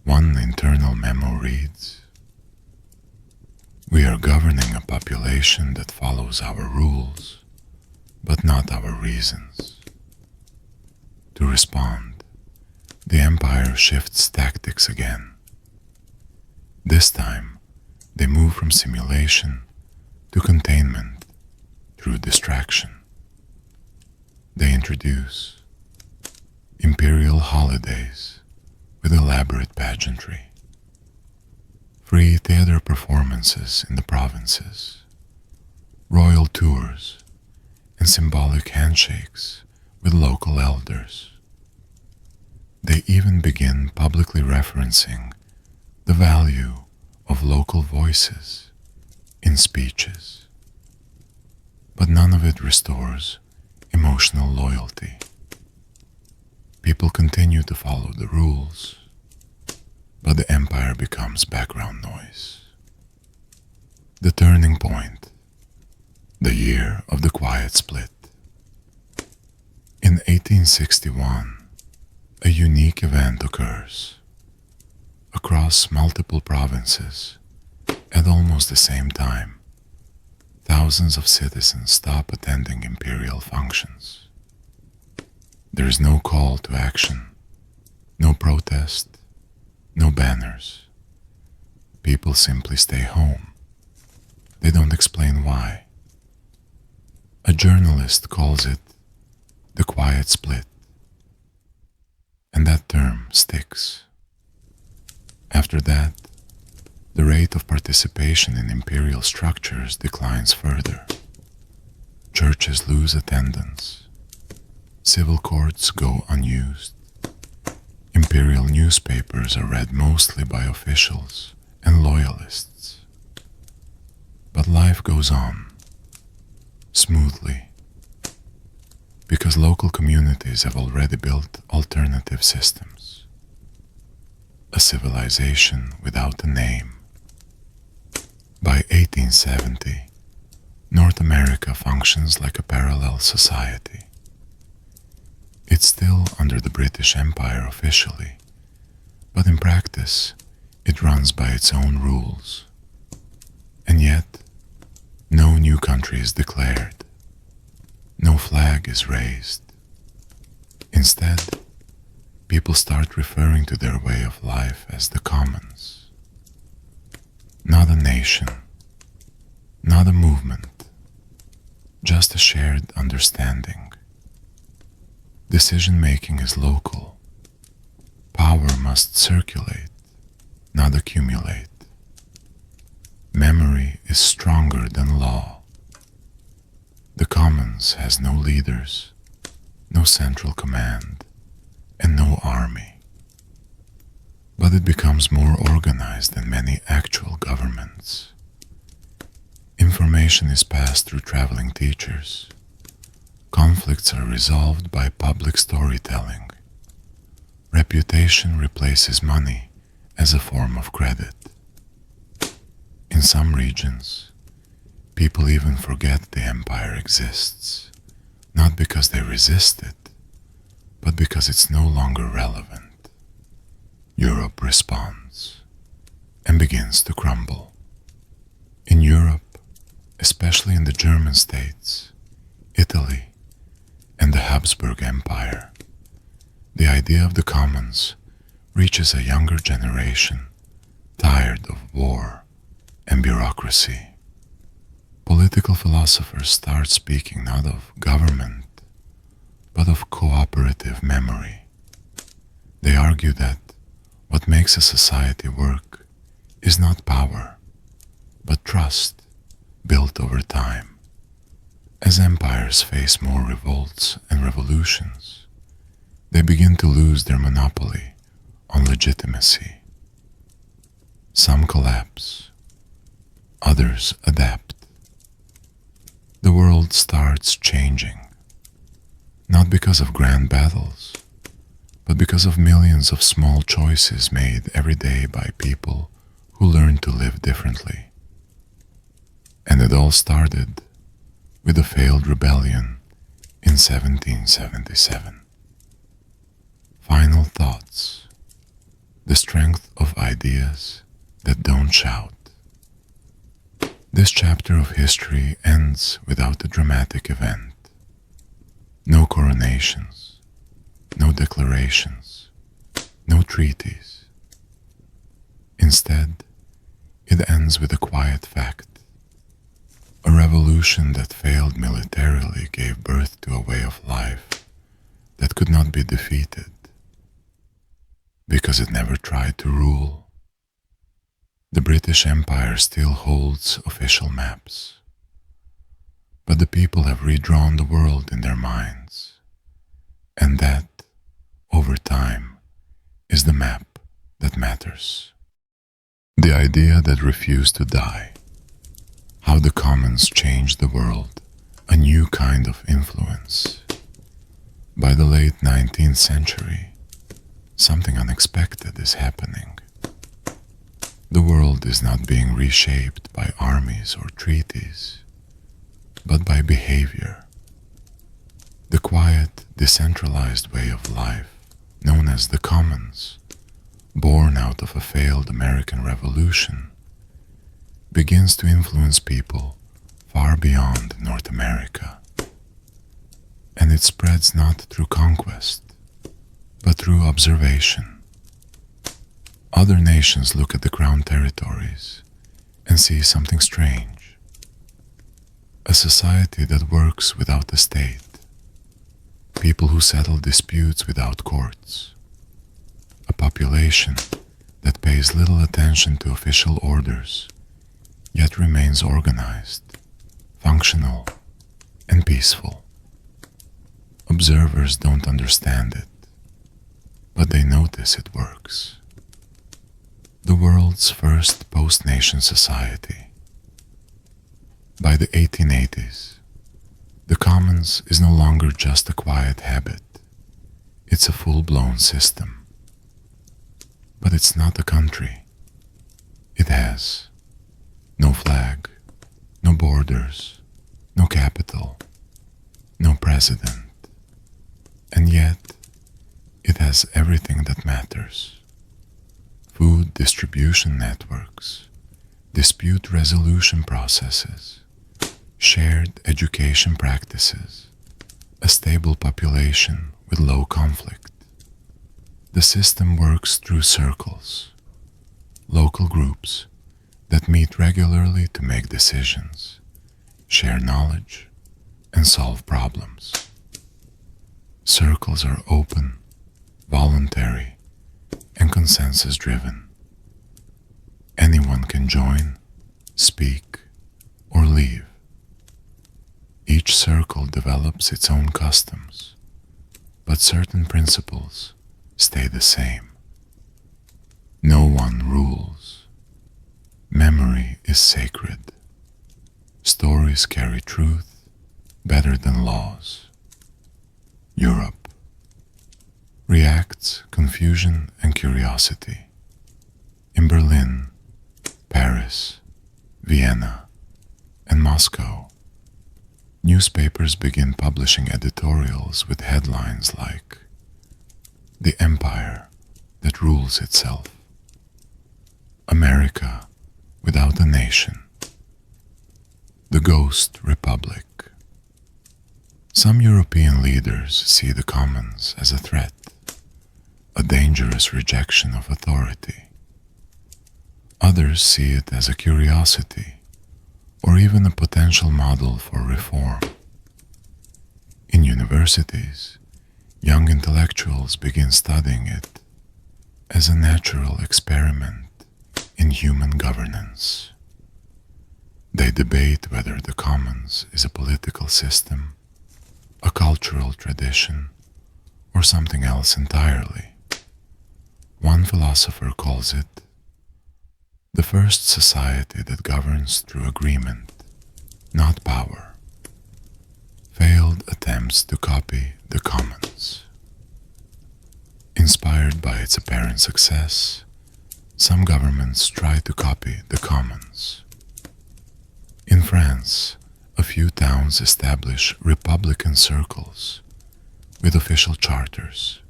One internal memo reads, "We are governing a population that follows our rules, but not our reasons. To respond, the empire shifts tactics again. This time, they move from simulation to containment through distraction. They introduce imperial holidays with elaborate pageantry, free theater performances in the provinces, royal tours, and symbolic handshakes with local elders. They even begin publicly referencing the value of local voices in speeches. But none of it restores emotional loyalty. People continue to follow the rules, but the empire becomes background noise. The turning point, the year of the quiet split. In 1861, a unique event occurs. Across multiple provinces, at almost the same time, thousands of citizens stop attending imperial functions. There is no call to action, no protest, no banners. People simply stay home. They don't explain why. A journalist calls it the quiet split, and that term sticks. After that, the rate of participation in imperial structures declines further. Churches lose attendance. Civil courts go unused. Imperial newspapers are read mostly by officials and loyalists. But life goes on, smoothly, because local communities have already built alternative systems. A civilization without a name. By 1870, North America functions like a parallel society. It's still under the British Empire officially, but in practice, it runs by its own rules. And yet, no new country is declared. No flag is raised. Instead, people start referring to their way of life as the commons. Not a nation, not a movement, just a shared understanding. Decision-making is local. Power must circulate, not accumulate. Memory is stronger than law. The commons has no leaders, no central command, and no army. But it becomes more organized than many actual governments. Information is passed through traveling teachers. Conflicts are resolved by public storytelling. Reputation replaces money as a form of credit. In some regions, people even forget the empire exists, not because they resist it, but because it's no longer relevant. Europe responds and begins to crumble. In Europe, especially in the German states, Italy, and the Habsburg Empire, the idea of the commons reaches a younger generation tired of war and bureaucracy. Political philosophers start speaking not of government, but of cooperative memory. They argue that what makes a society work is not power, but trust built over time. As empires face more revolts and revolutions, they begin to lose their monopoly on legitimacy. Some collapse, others adapt. The world starts changing, not because of grand battles, but because of millions of small choices made every day by people who learned to live differently. And it all started with a failed rebellion in 1777. Final thoughts. The strength of ideas that don't shout. This chapter of history ends without a dramatic event. No coronations, no declarations, no treaties. Instead, it ends with a quiet fact. A revolution that failed militarily gave birth to a way of life that could not be defeated because it never tried to rule. The British Empire still holds official maps, but the people have redrawn the world in their minds, and that, over time, is the map that matters. The idea that refused to die. How the commons changed the world, a new kind of influence. By the late 19th century, something unexpected is happening. The world is not being reshaped by armies or treaties, but by behavior. The quiet, decentralized way of life, known as the commons, born out of a failed American Revolution, begins to influence people far beyond North America. And it spreads not through conquest, but through observation. Other nations look at the Crown territories and see something strange. A society that works without a state. People who settle disputes without courts. A population that pays little attention to official orders, yet remains organized, functional, and peaceful. Observers don't understand it, but they notice it works. The world's first post-nation society. By the 1880s, the commons is no longer just a quiet habit, it's a full-blown system. But it's not a country. It has no flag, no borders, no capital, no president. And yet, it has everything that matters. Food distribution networks, dispute resolution processes, shared education practices, a stable population with low conflict. The system works through circles, local groups that meet regularly to make decisions, share knowledge, and solve problems. Circles are open, voluntary, and consensus-driven. Anyone can join, speak, or leave. Each circle develops its own customs, but certain principles stay the same. No one rules. Memory is sacred. Stories carry truth better than laws. Europe reacts confusion and curiosity. In Berlin, Paris, Vienna, and Moscow, newspapers begin publishing editorials with headlines like "The Empire that Rules Itself," "America Without a Nation," "The Ghost Republic." Some European leaders see the commons as a threat, a dangerous rejection of authority. Others see it as a curiosity, or even a potential model for reform. In universities, young intellectuals begin studying it as a natural experiment in human governance. They debate whether the commons is a political system, a cultural tradition, or something else entirely. One philosopher calls it the first society that governs through agreement, not power. Failed attempts to copy the commons. Inspired by its apparent success, some governments try to copy the commons. In France, a few towns establish republican circles with official charters.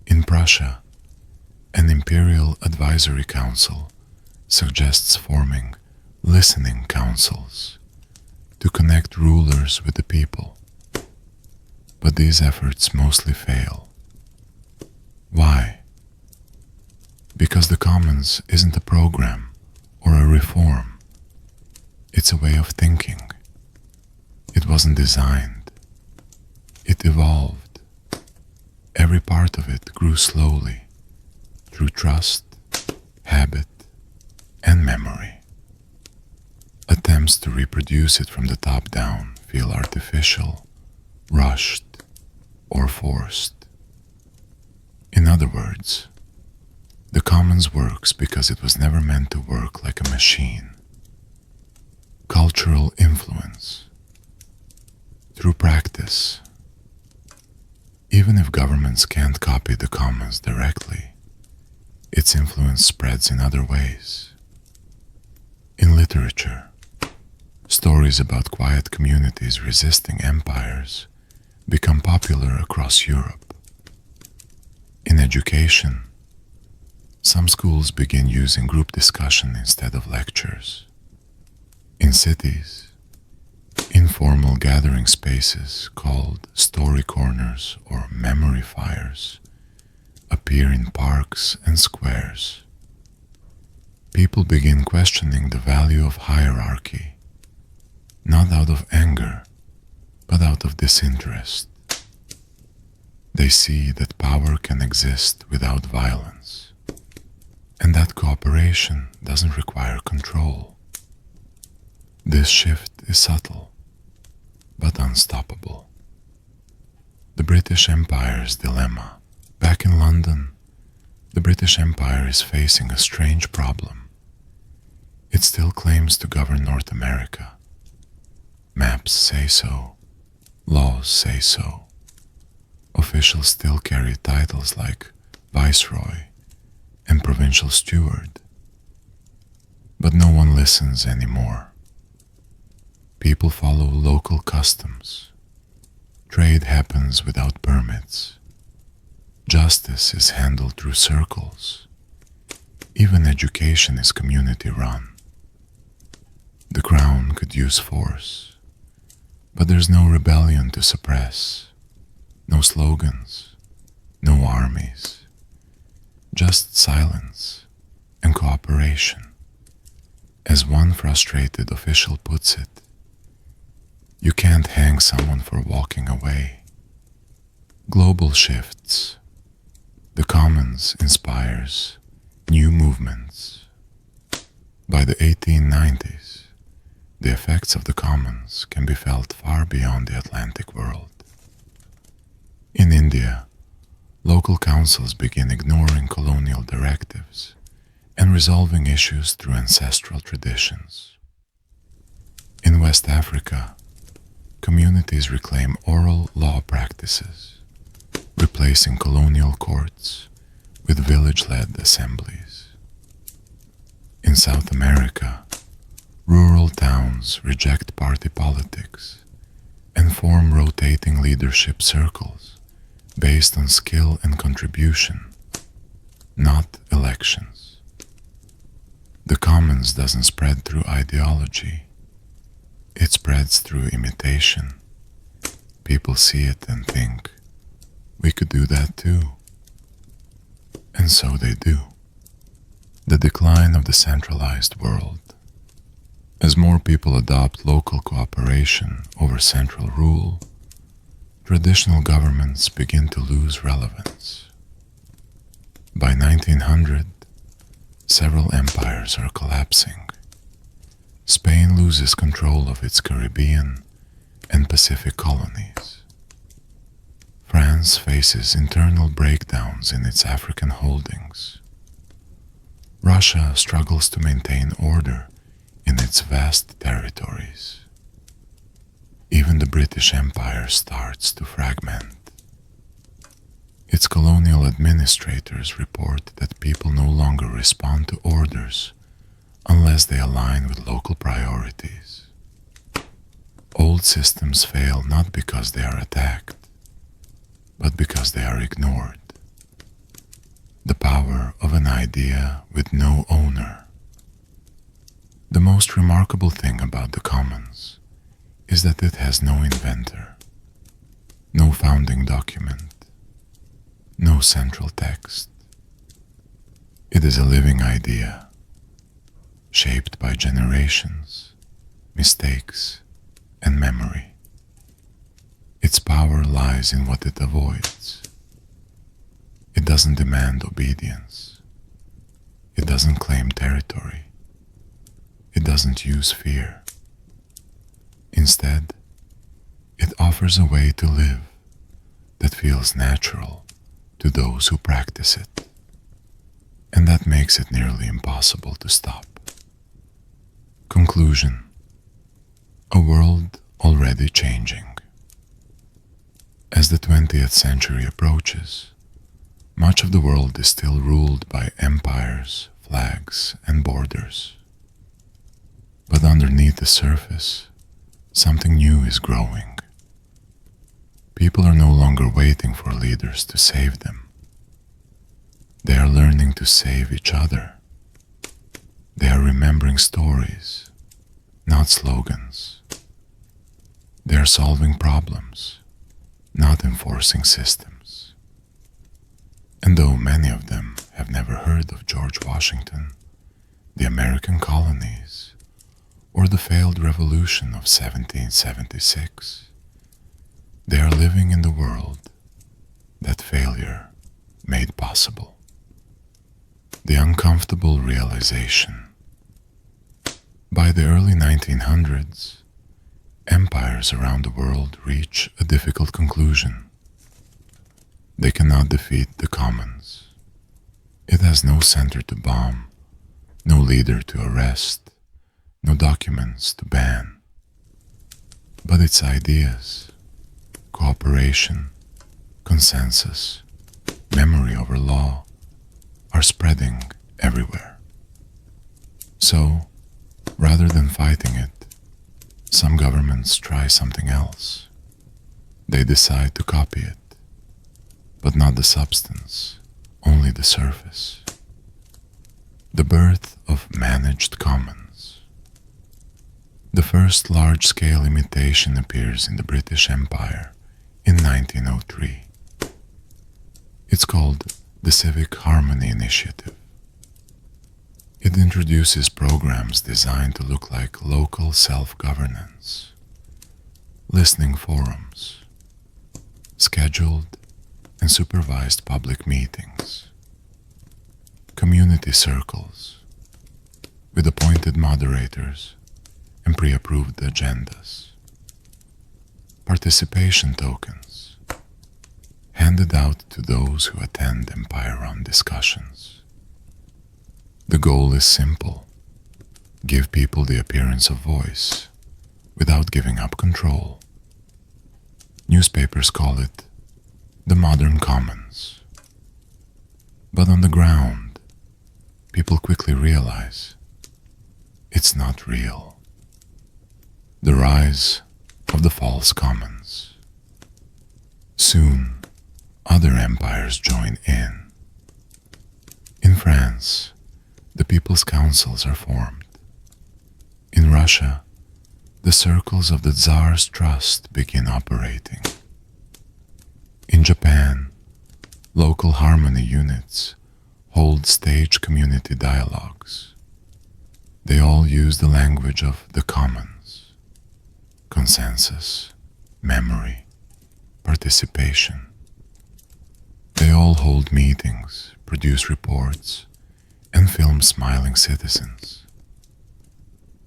In Prussia, an imperial advisory council suggests forming listening councils to connect rulers with the people. But these efforts mostly fail. Why? Because the commons isn't a program or a reform. It's a way of thinking. It wasn't designed. It evolved. Every part of it grew slowly through trust, habit, and memory. Attempts to reproduce it from the top down feel artificial, rushed, or forced. In other words, the commons works because it was never meant to work like a machine. Cultural influence. Through practice. Even if governments can't copy the commons directly, its influence spreads in other ways. In literature, stories about quiet communities resisting empires become popular across Europe. In education, some schools begin using group discussion instead of lectures. In cities, informal gathering spaces called story corners or memory fires appear in parks and squares. People begin questioning the value of hierarchy, not out of anger, but out of disinterest. They see that power can exist without violence, and that cooperation doesn't require control. This shift is subtle, but unstoppable. The British Empire's dilemma. Back in London, the British Empire is facing a strange problem. It still claims to govern North America. Maps say so. Laws say so. Officials still carry titles like Viceroy and Provincial Steward. But no one listens anymore. People follow local customs. Trade happens without permits. Justice is handled through circles. Even education is community run. The crown could use force, but there's no rebellion to suppress, no slogans, no armies, just silence and cooperation. As one frustrated official puts it, you can't hang someone for walking away. Global shifts. The commons inspires new movements. By the 1890s, the effects of the commons can be felt far beyond the Atlantic world. In India, local councils begin ignoring colonial directives and resolving issues through ancestral traditions. In West Africa, communities reclaim oral law practices, replacing colonial courts with village-led assemblies. In South America, rural towns reject party politics and form rotating leadership circles based on skill and contribution, not elections. The commons doesn't spread through ideology. It spreads through imitation. People see it and think, we could do that too. And so they do. The decline of the centralized world. As more people adopt local cooperation over central rule, traditional governments begin to lose relevance. By 1900, several empires are collapsing. Spain loses control of its Caribbean and Pacific colonies. France faces internal breakdowns in its African holdings. Russia struggles to maintain order in its vast territories. Even the British Empire starts to fragment. Its colonial administrators report that people no longer respond to orders unless they align with local priorities. Old systems fail not because they are attacked, but because they are ignored. The power of an idea with no owner. The most remarkable thing about the commons is that it has no inventor. No founding document, no central text. It is a living idea, shaped by generations, mistakes, and memory. Its power lies in what it avoids. It doesn't demand obedience. It doesn't claim territory. It doesn't use fear. Instead, it offers a way to live that feels natural to those who practice it, and that makes it nearly impossible to stop. Conclusion: a world already changing. As the 20th century approaches, much of the world is still ruled by empires, flags, and borders. But underneath the surface, something new is growing. People are no longer waiting for leaders to save them. They are learning to save each other. They are remembering stories, not slogans. They are solving problems, not enforcing systems. And though many of them have never heard of George Washington, the American colonies, or the failed revolution of 1776, they are living in the world that failure made possible. The uncomfortable realization. By the early 1900s, empires around the world reach a difficult conclusion. They cannot defeat the commons. It has no center to bomb, no leader to arrest, no documents to ban. But its ideas, cooperation, consensus, memory over law, are spreading everywhere. So, rather than fighting it, some governments try something else. They decide to copy it, but not the substance, only the surface. The birth of managed commons. The first large-scale imitation appears in the British Empire in 1903. It's called the Civic Harmony Initiative. It introduces programs designed to look like local self-governance, listening forums, scheduled and supervised public meetings, community circles with appointed moderators and pre-approved agendas, participation tokens handed out to those who attend empire-run discussions. The goal is simple: give people the appearance of voice without giving up control. Newspapers call it the modern commons. But on the ground, people quickly realize it's not real. The rise of the false commons. Soon, other empires join in. In France, the people's councils are formed. In Russia, the circles of the Tsar's trust begin operating. In Japan, local harmony units hold stage community dialogues. They all use the language of the commons: consensus, memory, participation. They all hold meetings, produce reports, and film smiling citizens.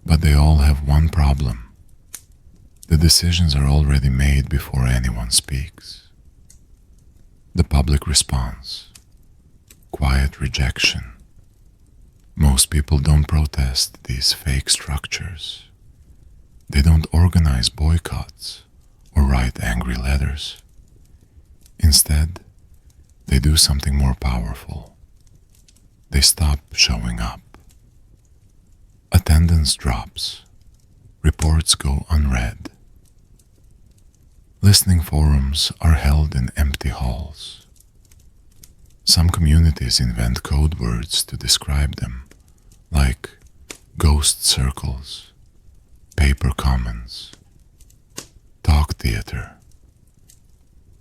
But they all have one problem: the decisions are already made before anyone speaks. The public response: quiet rejection. Most people don't protest these fake structures. They don't organize boycotts or write angry letters. Instead, they do something more powerful. They stop showing up. Attendance drops. Reports go unread. Listening forums are held in empty halls. Some communities invent code words to describe them, like ghost circles, paper commons, talk theater.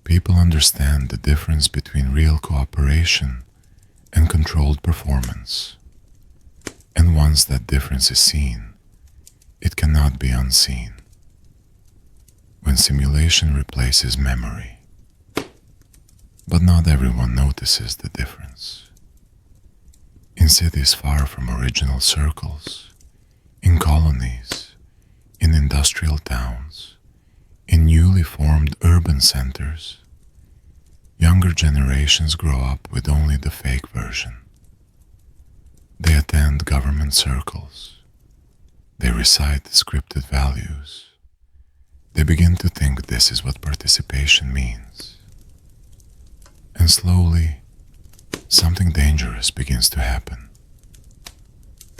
People understand the difference between real cooperation and controlled performance. And once that difference is seen, it cannot be unseen. When simulation replaces memory. But not everyone notices the difference. In cities far from original circles, in colonies, in industrial towns, in newly formed urban centers, younger generations grow up with only the fake version. They attend government circles. They recite scripted values. They begin to think this is what participation means. And slowly, something dangerous begins to happen.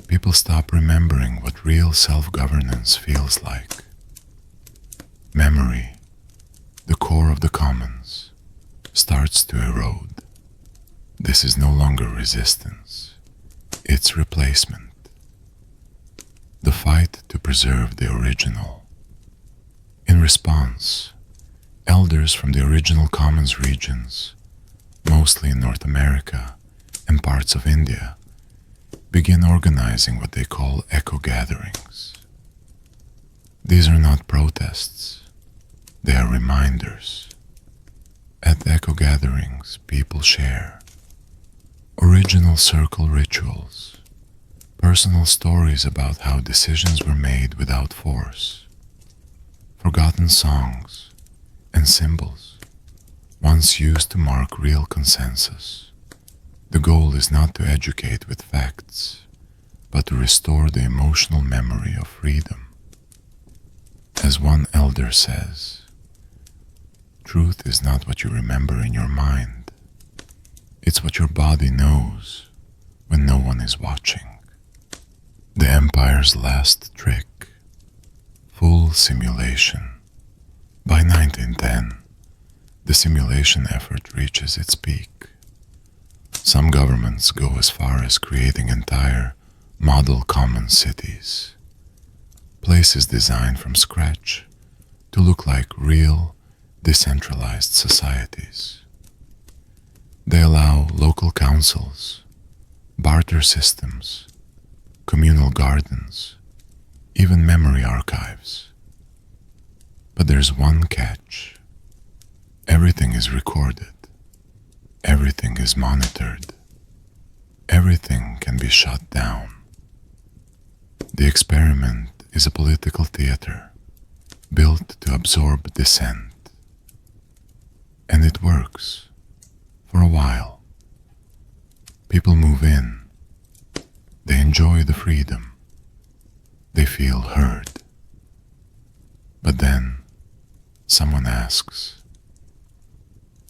People stop remembering what real self-governance feels like. Memory, the core of the commons, starts to erode. This is no longer resistance. It's replacement. The fight to preserve the original. In response, elders from the original commons regions, mostly in North America and parts of India, begin organizing what they call echo gatherings. These are not protests, they are reminders. At echo gatherings, people share original circle rituals, personal stories about how decisions were made without force, forgotten songs and symbols once used to mark real consensus. The goal is not to educate with facts, but to restore the emotional memory of freedom. As one elder says, truth is not what you remember in your mind. It's what your body knows when no one is watching. The empire's last trick, full simulation. By 1910, the simulation effort reaches its peak. Some governments go as far as creating entire model common cities, places designed from scratch to look like real, decentralized societies. They allow local councils, barter systems, communal gardens, even memory archives. But there's one catch. Everything is recorded. Everything is monitored. Everything can be shut down. The experiment is a political theater built to absorb dissent. And it works for a while. People move in. They enjoy the freedom. They feel heard. But then someone asks,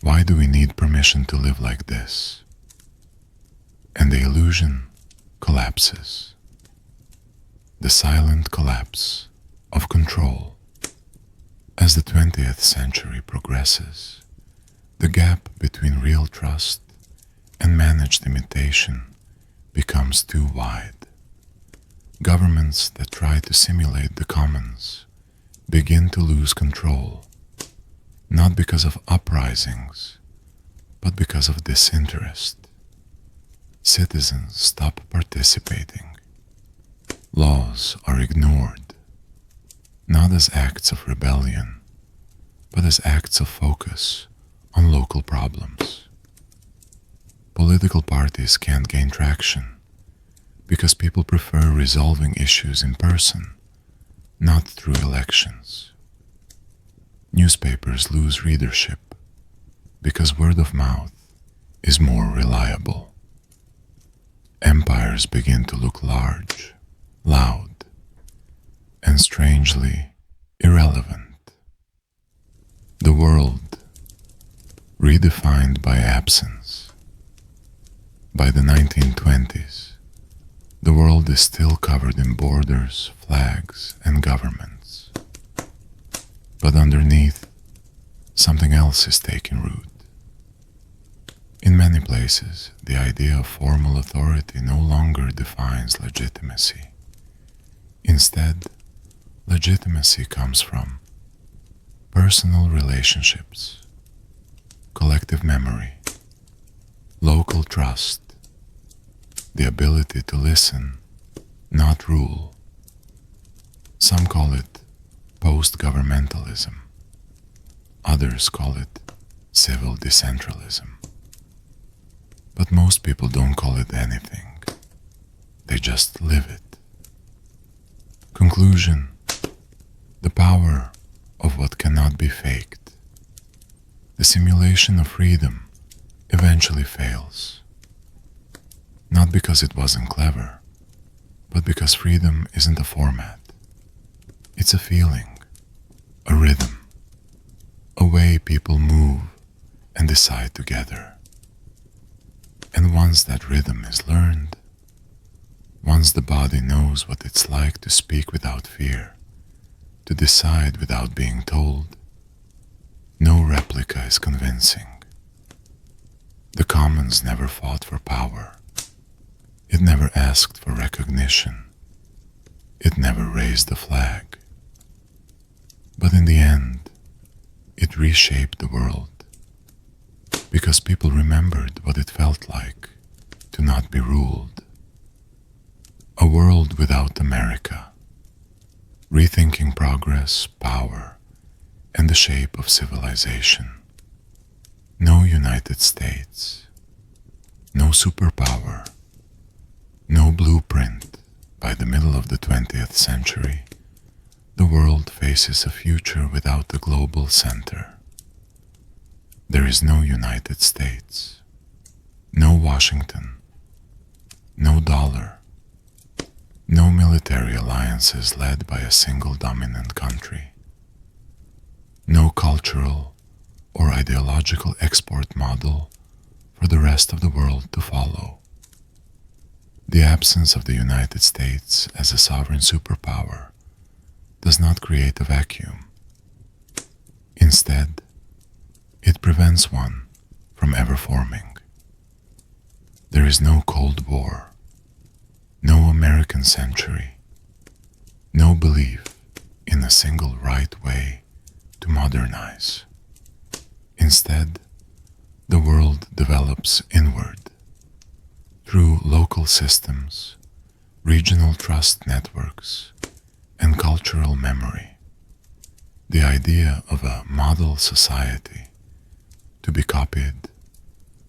why do we need permission to live like this? And the illusion collapses. The silent collapse of control. As the 20th century progresses, the gap between real trust and managed imitation becomes too wide. Governments that try to simulate the commons begin to lose control, not because of uprisings, but because of disinterest. Citizens stop participating. Laws are ignored, not as acts of rebellion, but as acts of focus on local problems. Political parties can't gain traction because people prefer resolving issues in person, not through elections. Newspapers lose readership because word of mouth is more reliable. Empires begin to look large, loud, and strangely irrelevant. The world, redefined by absence. By the 1920s, the world is still covered in borders, flags, and governments. But underneath, something else is taking root. In many places, the idea of formal authority no longer defines legitimacy. Instead, legitimacy comes from personal relationships, collective memory, local trust, the ability to listen, not rule. Some call it post-governmentalism. Others call it civil decentralism. But most people don't call it anything. They just live it. Conclusion: the power of what cannot be faked. The simulation of freedom eventually fails. Not because it wasn't clever, but because freedom isn't a format. It's a feeling, a rhythm, a way people move and decide together. And once that rhythm is learned, once the body knows what it's like to speak without fear, to decide without being told, no replica is convincing. The commons never fought for power. It never asked for recognition. It never raised the flag. But in the end, it reshaped the world, because people remembered what it felt like to not be ruled. A world without America, rethinking progress, power, and the shape of civilization. No United States, no superpower, no blueprint. By the middle of the 20th century, the world faces a future without a global center. There is no United States, no Washington, no dollar, no military alliances led by a single dominant country, no cultural or ideological export model for the rest of the world to follow. The absence of the United States as a sovereign superpower does not create a vacuum. Instead, it prevents one from ever forming. There is no Cold War, no American century, no belief in a single right way to modernize. Instead, the world develops inward through local systems, regional trust networks, and cultural memory. The idea of a model society to be copied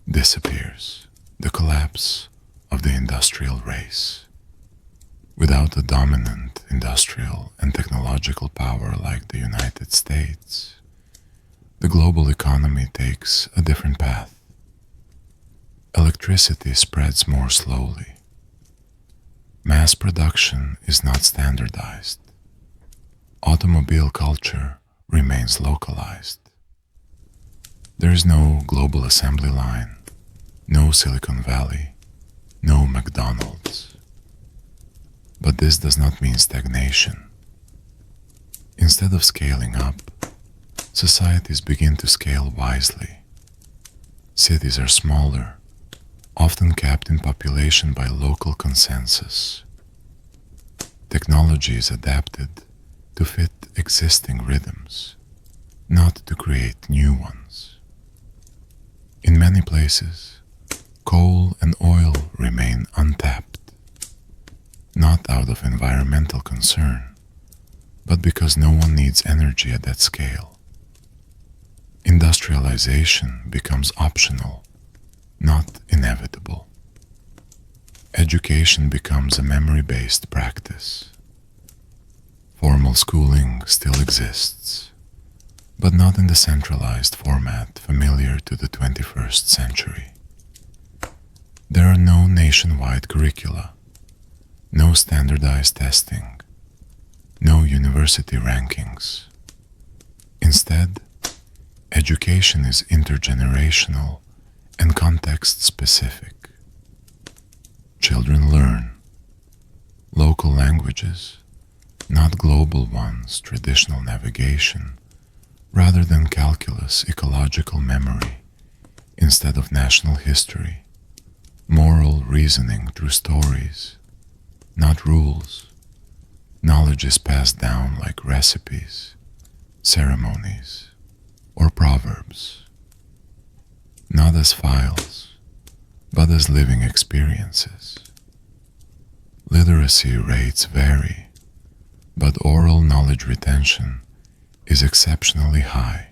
disappears. The collapse of the industrial race. Without a dominant industrial and technological power like the United States, the global economy takes a different path. Electricity spreads more slowly. Mass production is not standardized. Automobile culture remains localized. There is no global assembly line, no Silicon Valley, no McDonald's. But this does not mean stagnation. Instead of scaling up, societies begin to scale wisely. Cities are smaller, often capped in population by local consensus. Technology is adapted to fit existing rhythms, not to create new ones. In many places, coal and oil remain untapped, not out of environmental concern, but because no one needs energy at that scale. Industrialization becomes optional, not inevitable. Education becomes a memory-based practice. Formal schooling still exists, but not in the centralized format familiar to the 21st century. There are no nationwide curricula, no standardized testing, no university rankings. Instead, education is intergenerational and context-specific. Children learn local languages, not global ones, traditional navigation, rather than calculus, ecological memory, instead of national history, moral reasoning through stories, not rules. Knowledge is passed down like recipes, ceremonies, or proverbs. not as files, but as living experiences. Literacy rates vary, but oral knowledge retention is exceptionally high.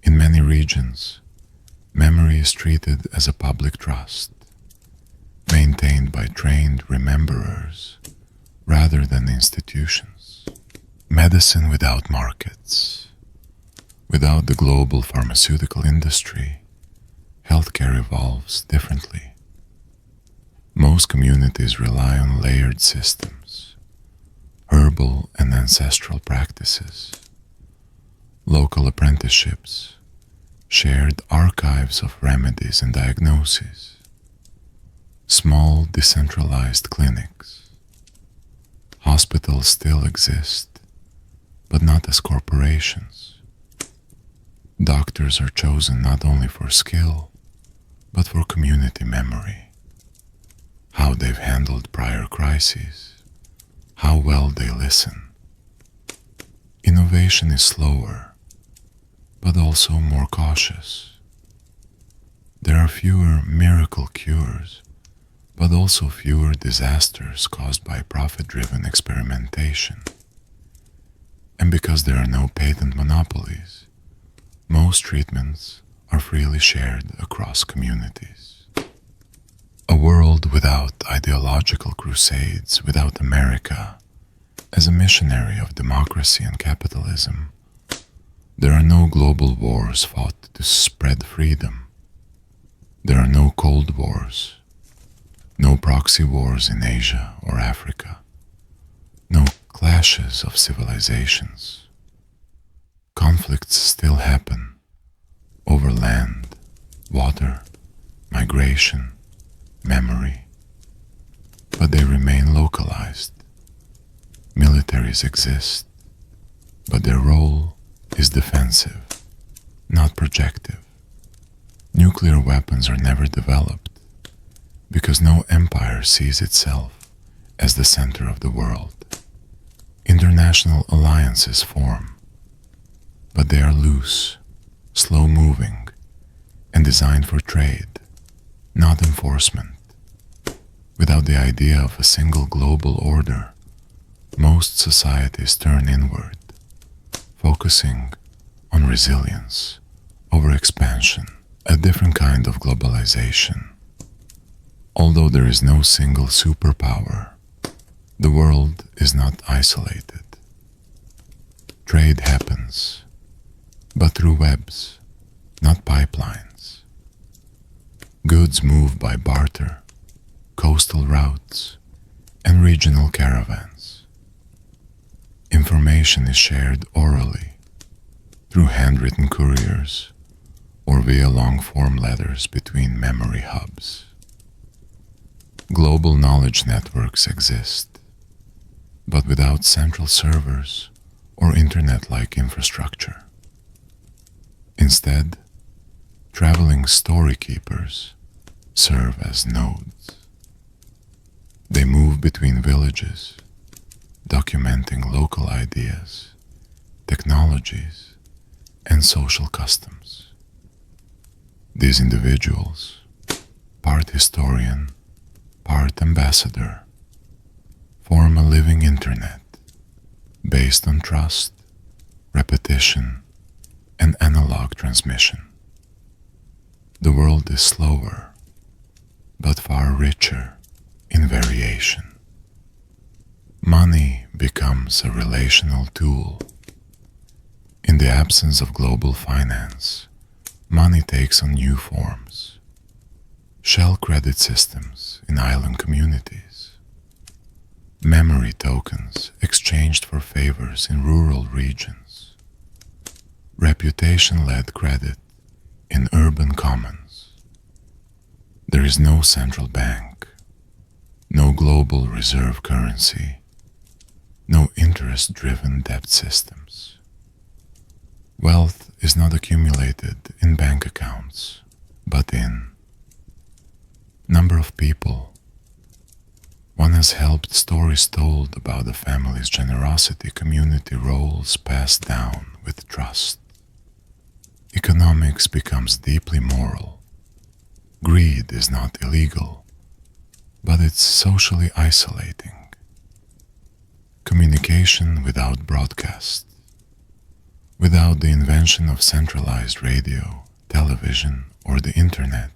In many regions, memory is treated as a public trust, maintained by trained rememberers rather than institutions. Medicine without markets. Without the global pharmaceutical industry, healthcare evolves differently. Most communities rely on layered systems, herbal and ancestral practices, local apprenticeships, shared archives of remedies and diagnoses, small decentralized clinics. Hospitals still exist, but not as corporations. Doctors are chosen not only for skill, but for community memory, how they've handled prior crises, how well they listen. Innovation is slower, but also more cautious. There are fewer miracle cures, but also fewer disasters caused by profit-driven experimentation. And because there are no patent monopolies, most treatments are freely shared across communities. A world without ideological crusades, without America as a missionary of democracy and capitalism. There are no global wars fought to spread freedom. There are no Cold Wars, no proxy wars in Asia or Africa, no clashes of civilizations. Conflicts still happen over land, water, migration, memory, but they remain localized. Militaries exist, but their role is defensive, not projective. Nuclear weapons are never developed because no empire sees itself as the center of the world. International alliances form, but they are loose, slow-moving, and designed for trade, not enforcement. Without the idea of a single global order, most societies turn inward, focusing on resilience over expansion, a different kind of globalization. Although there is no single superpower, the world is not isolated. Trade happens, but through webs, not pipelines. Goods move by barter, coastal routes, and regional caravans. Information is shared orally, through handwritten couriers, or via long-form letters between memory hubs. Global knowledge networks exist, but without central servers or internet-like infrastructure. Instead, traveling story keepers serve as nodes. They move between villages, documenting local ideas, technologies, and social customs. These individuals, part historian, part ambassador, form a living internet based on trust, repetition, and analog transmission. The world is slower, but far richer in variation. Money becomes a relational tool. In the absence of global finance, money takes on new forms. Shell credit systems in island communities, memory tokens exchanged for favors in rural regions, reputation-led credit in urban commons. There is no central bank, no global reserve currency, no interest-driven debt systems. Wealth is not accumulated in bank accounts, but in number of people. One has helped stories told about the family's generosity, community roles passed down with trust. economics becomes deeply moral. Greed is not illegal, but it's socially isolating. Communication without broadcast, without the invention of centralized radio, television, or the internet,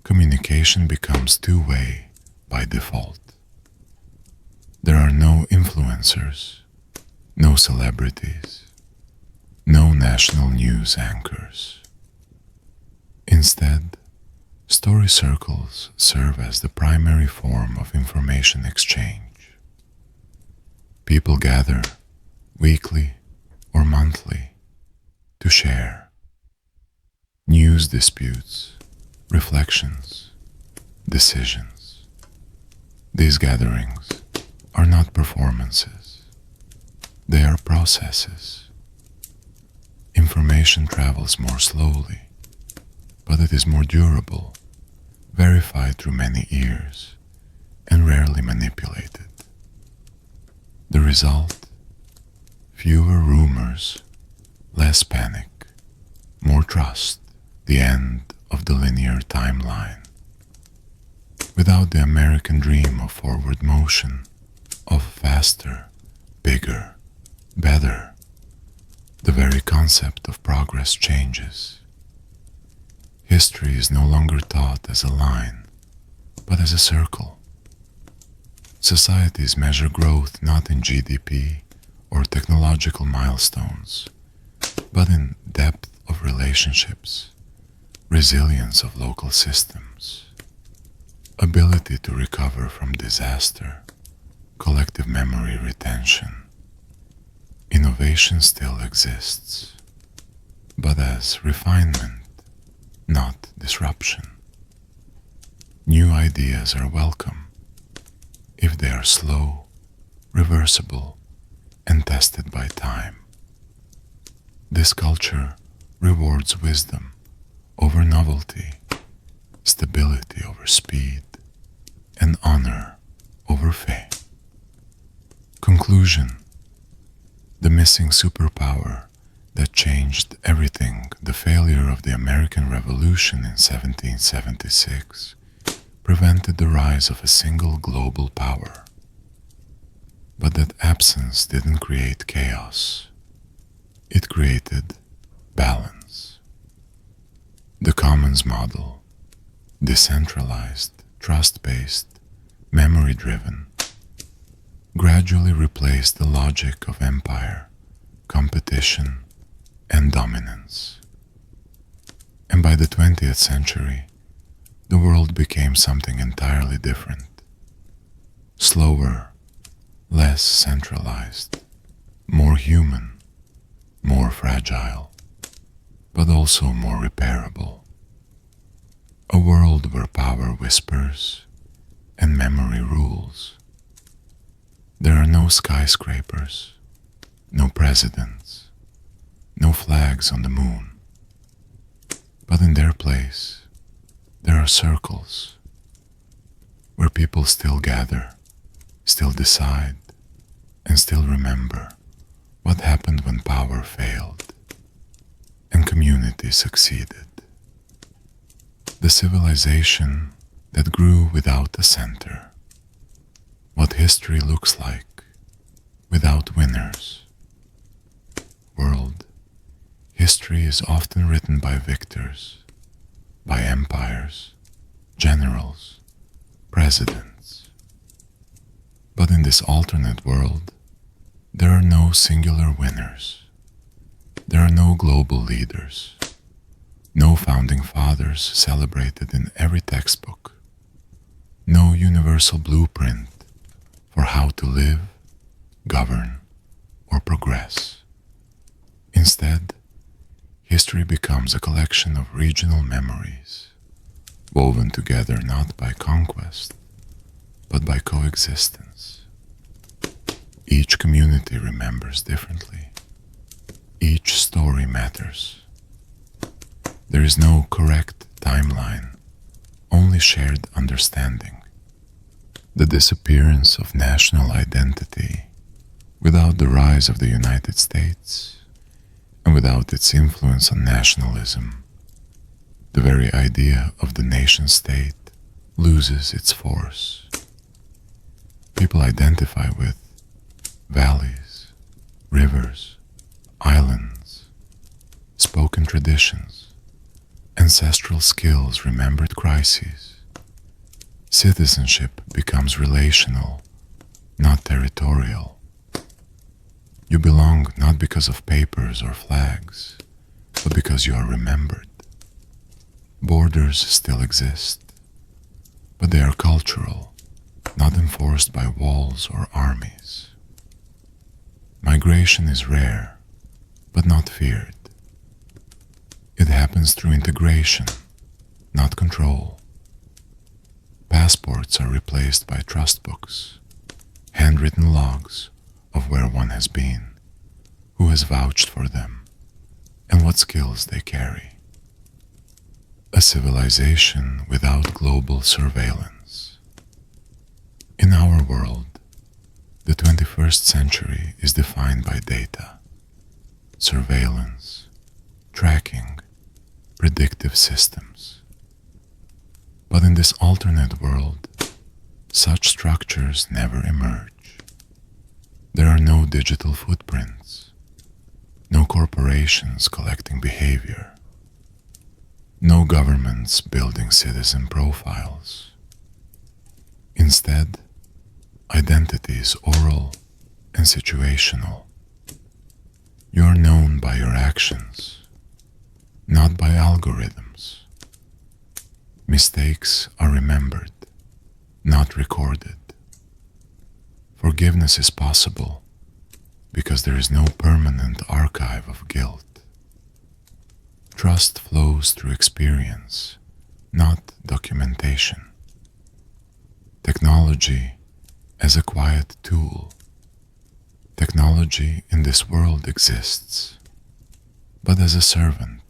communication becomes two-way by default. There are no influencers, no celebrities, no national news anchors. Instead, story circles serve as the primary form of information exchange. People gather weekly or monthly to share news, disputes, reflections, decisions. These gatherings are not performances, they are processes. Information travels more slowly, but it is more durable, verified through many ears, and rarely manipulated. The result? Fewer rumors, less panic, more trust, the end of the linear timeline. Without the American dream of forward motion, of faster, bigger, better, the very concept of progress changes. History is no longer taught as a line, but as a circle. Societies measure growth not in GDP or technological milestones, but in depth of relationships, resilience of local systems, ability to recover from disaster, collective memory retention. Innovation still exists, but as refinement, not disruption. New ideas are welcome if they are slow, reversible, and tested by time. This culture rewards wisdom over novelty, stability over speed, and honor over faith. Conclusion: the missing superpower that changed everything, the failure of the American Revolution in 1776, prevented the rise of a single global power. But that absence didn't create chaos. It created balance. The Commons model, decentralized, trust-based, memory-driven, gradually replaced the logic of empire, competition, and dominance. And by the 20th century, the world became something entirely different. Slower, less centralized, more human, more fragile, but also more repairable. A world where power whispers and memory rules. There are no skyscrapers, no presidents, no flags on the moon. But in their place, there are circles where people still gather, still decide, and still remember what happened when power failed and community succeeded. The civilization that grew without a center. What history looks like without winners. World, history is often written by victors, by empires, generals, presidents. But in this alternate world, there are no singular winners. There are no global leaders. No founding fathers celebrated in every textbook. No universal blueprint for how to live, govern, or progress. Instead, history becomes a collection of regional memories, woven together not by conquest, but by coexistence. Each community remembers differently. Each story matters. There is no correct timeline, only shared understanding. The disappearance of national identity without the rise of the United States and without its influence on nationalism, the very idea of the nation state loses its force. People identify with valleys, rivers, islands, spoken traditions, ancestral skills, remembered crises. Citizenship becomes relational, not territorial. You belong not because of papers or flags, but because you are remembered. Borders still exist, but they are cultural, not enforced by walls or armies. Migration is rare, but not feared. It happens through integration, not control. Passports are replaced by trust books, handwritten logs of where one has been, who has vouched for them, and what skills they carry. A civilization without global surveillance. In our world, the 21st century is defined by data, surveillance, tracking, predictive systems. But in this alternate world, such structures never emerge. There are no digital footprints, no corporations collecting behavior, no governments building citizen profiles. Instead, identity is oral and situational. You are known by your actions, not by algorithms. Mistakes are remembered, not recorded. Forgiveness is possible because there is no permanent archive of guilt. Trust flows through experience, not documentation. Technology as a quiet tool. Technology in this world exists, but as a servant,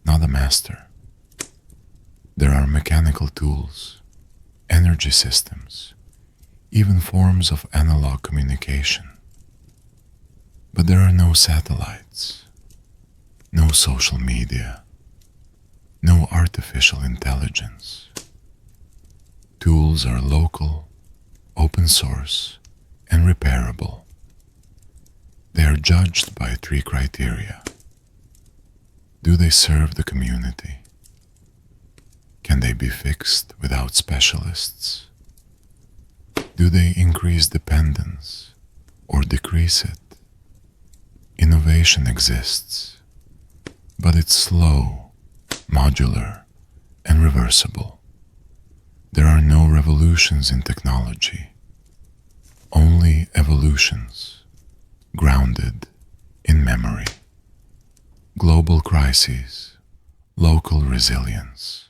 not a master. There are mechanical tools, energy systems, even forms of analog communication. But there are no satellites, no social media, no artificial intelligence. Tools are local, open source, and repairable. They are judged by 3 criteria. Do they serve the community? Can they be fixed without specialists? Do they increase dependence or decrease it? Innovation exists, but it's slow, modular, and reversible. There are no revolutions in technology, only evolutions, grounded in memory. Global crises, local resilience.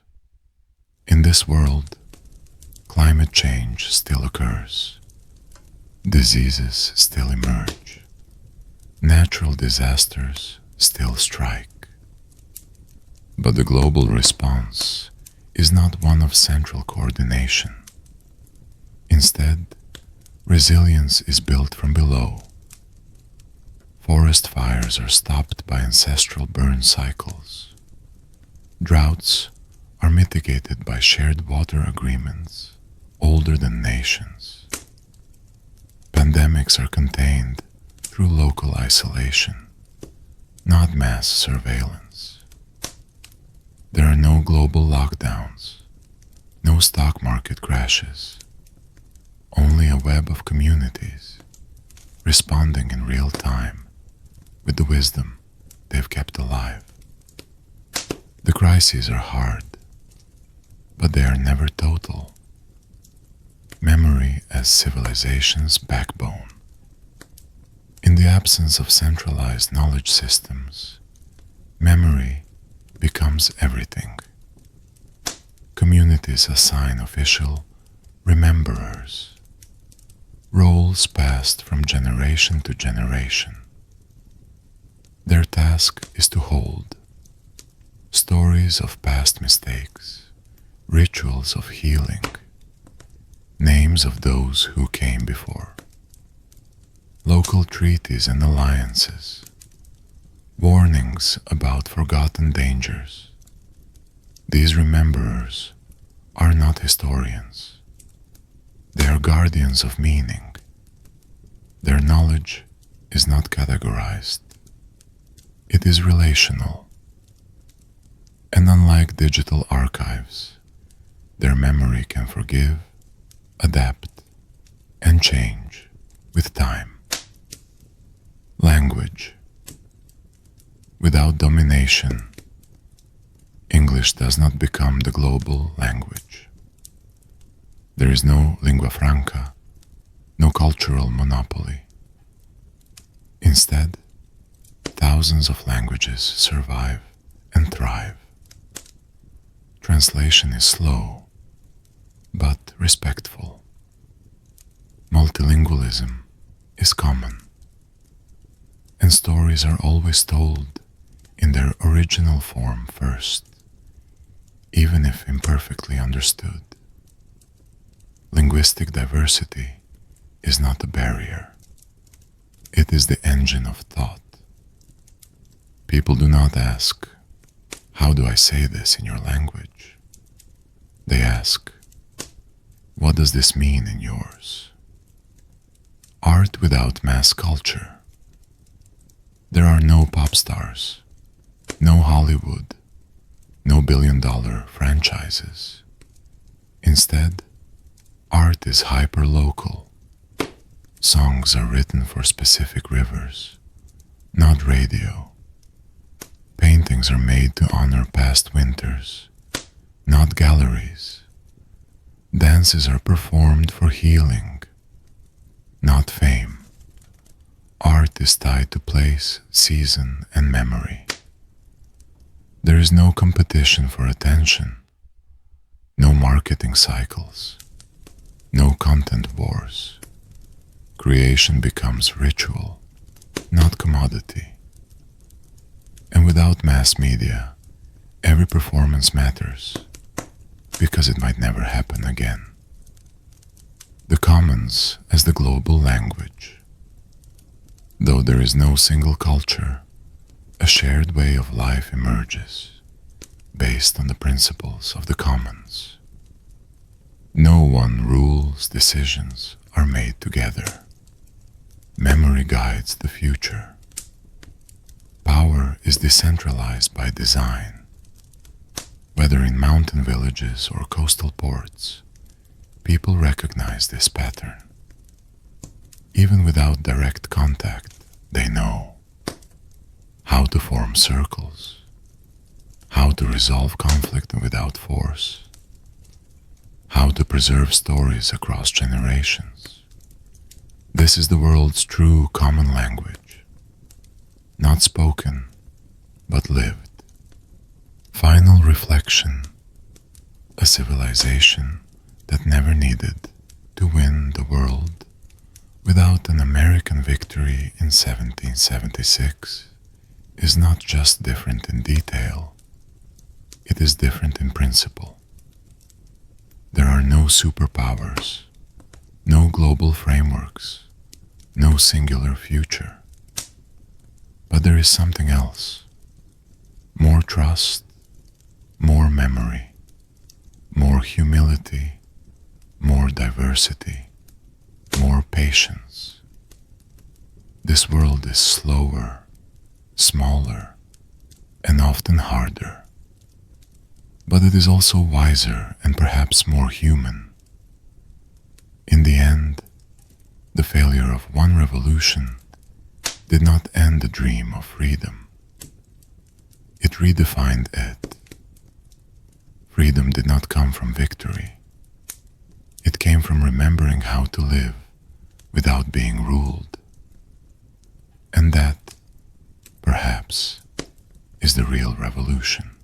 In this world, climate change still occurs. Diseases still emerge. Natural disasters still strike. But the global response is not one of central coordination. Instead, resilience is built from below. Forest fires are stopped by ancestral burn cycles. Droughts are mitigated by shared water agreements older than nations. Pandemics are contained through local isolation, not mass surveillance. There are no global lockdowns, no stock market crashes, only a web of communities responding in real time with the wisdom they've kept alive. The crises are hard, but they are never total. Memory as civilization's backbone. In the absence of centralized knowledge systems, memory becomes everything. Communities assign official rememberers, roles passed from generation to generation. Their task is to hold stories of past mistakes, rituals of healing, names of those who came before, local treaties and alliances, warnings about forgotten dangers. These rememberers are not historians. They are guardians of meaning. Their knowledge is not categorized. It is relational. And unlike digital archives, their memory can forgive, adapt, and change with time. Language. Without domination, English does not become the global language. There is no lingua franca, no cultural monopoly. Instead, thousands of languages survive and thrive. Translation is slow, but respectful. Multilingualism is common, and stories are always told in their original form first, even if imperfectly understood. Linguistic diversity is not a barrier. It is the engine of thought. People do not ask, "How do I say this in your language?" They ask, "What does this mean in yours?" Art without mass culture. There are no pop stars, no Hollywood, no billion-dollar franchises. Instead, art is hyper-local. Songs are written for specific rivers, not radio. Paintings are made to honor past winters, not galleries. Dances are performed for healing, not fame. Art is tied to place, season, and memory. There is no competition for attention, no marketing cycles, no content wars. Creation becomes ritual, not commodity. And without mass media, every performance matters, because it might never happen again. The commons as the global language. Though there is no single culture, a shared way of life emerges, based on the principles of the commons. No one rules, decisions are made together. Memory guides the future. Power is decentralized by design. Whether in mountain villages or coastal ports, people recognize this pattern. Even without direct contact, they know how to form circles, how to resolve conflict without force, how to preserve stories across generations. This is the world's true common language, not spoken, but lived. Final reflection, a civilization that never needed to win the world without an American victory in 1776 is not just different in detail, it is different in principle. There are no superpowers, no global frameworks, no singular future. But there is something else. More trust, more memory, more humility, more diversity, more patience. This world is slower, smaller, and often harder. But it is also wiser and perhaps more human. In the end, the failure of one revolution did not end the dream of freedom. It redefined it. Freedom did not come from victory. It came from remembering how to live without being ruled. And that, perhaps, is the real revolution.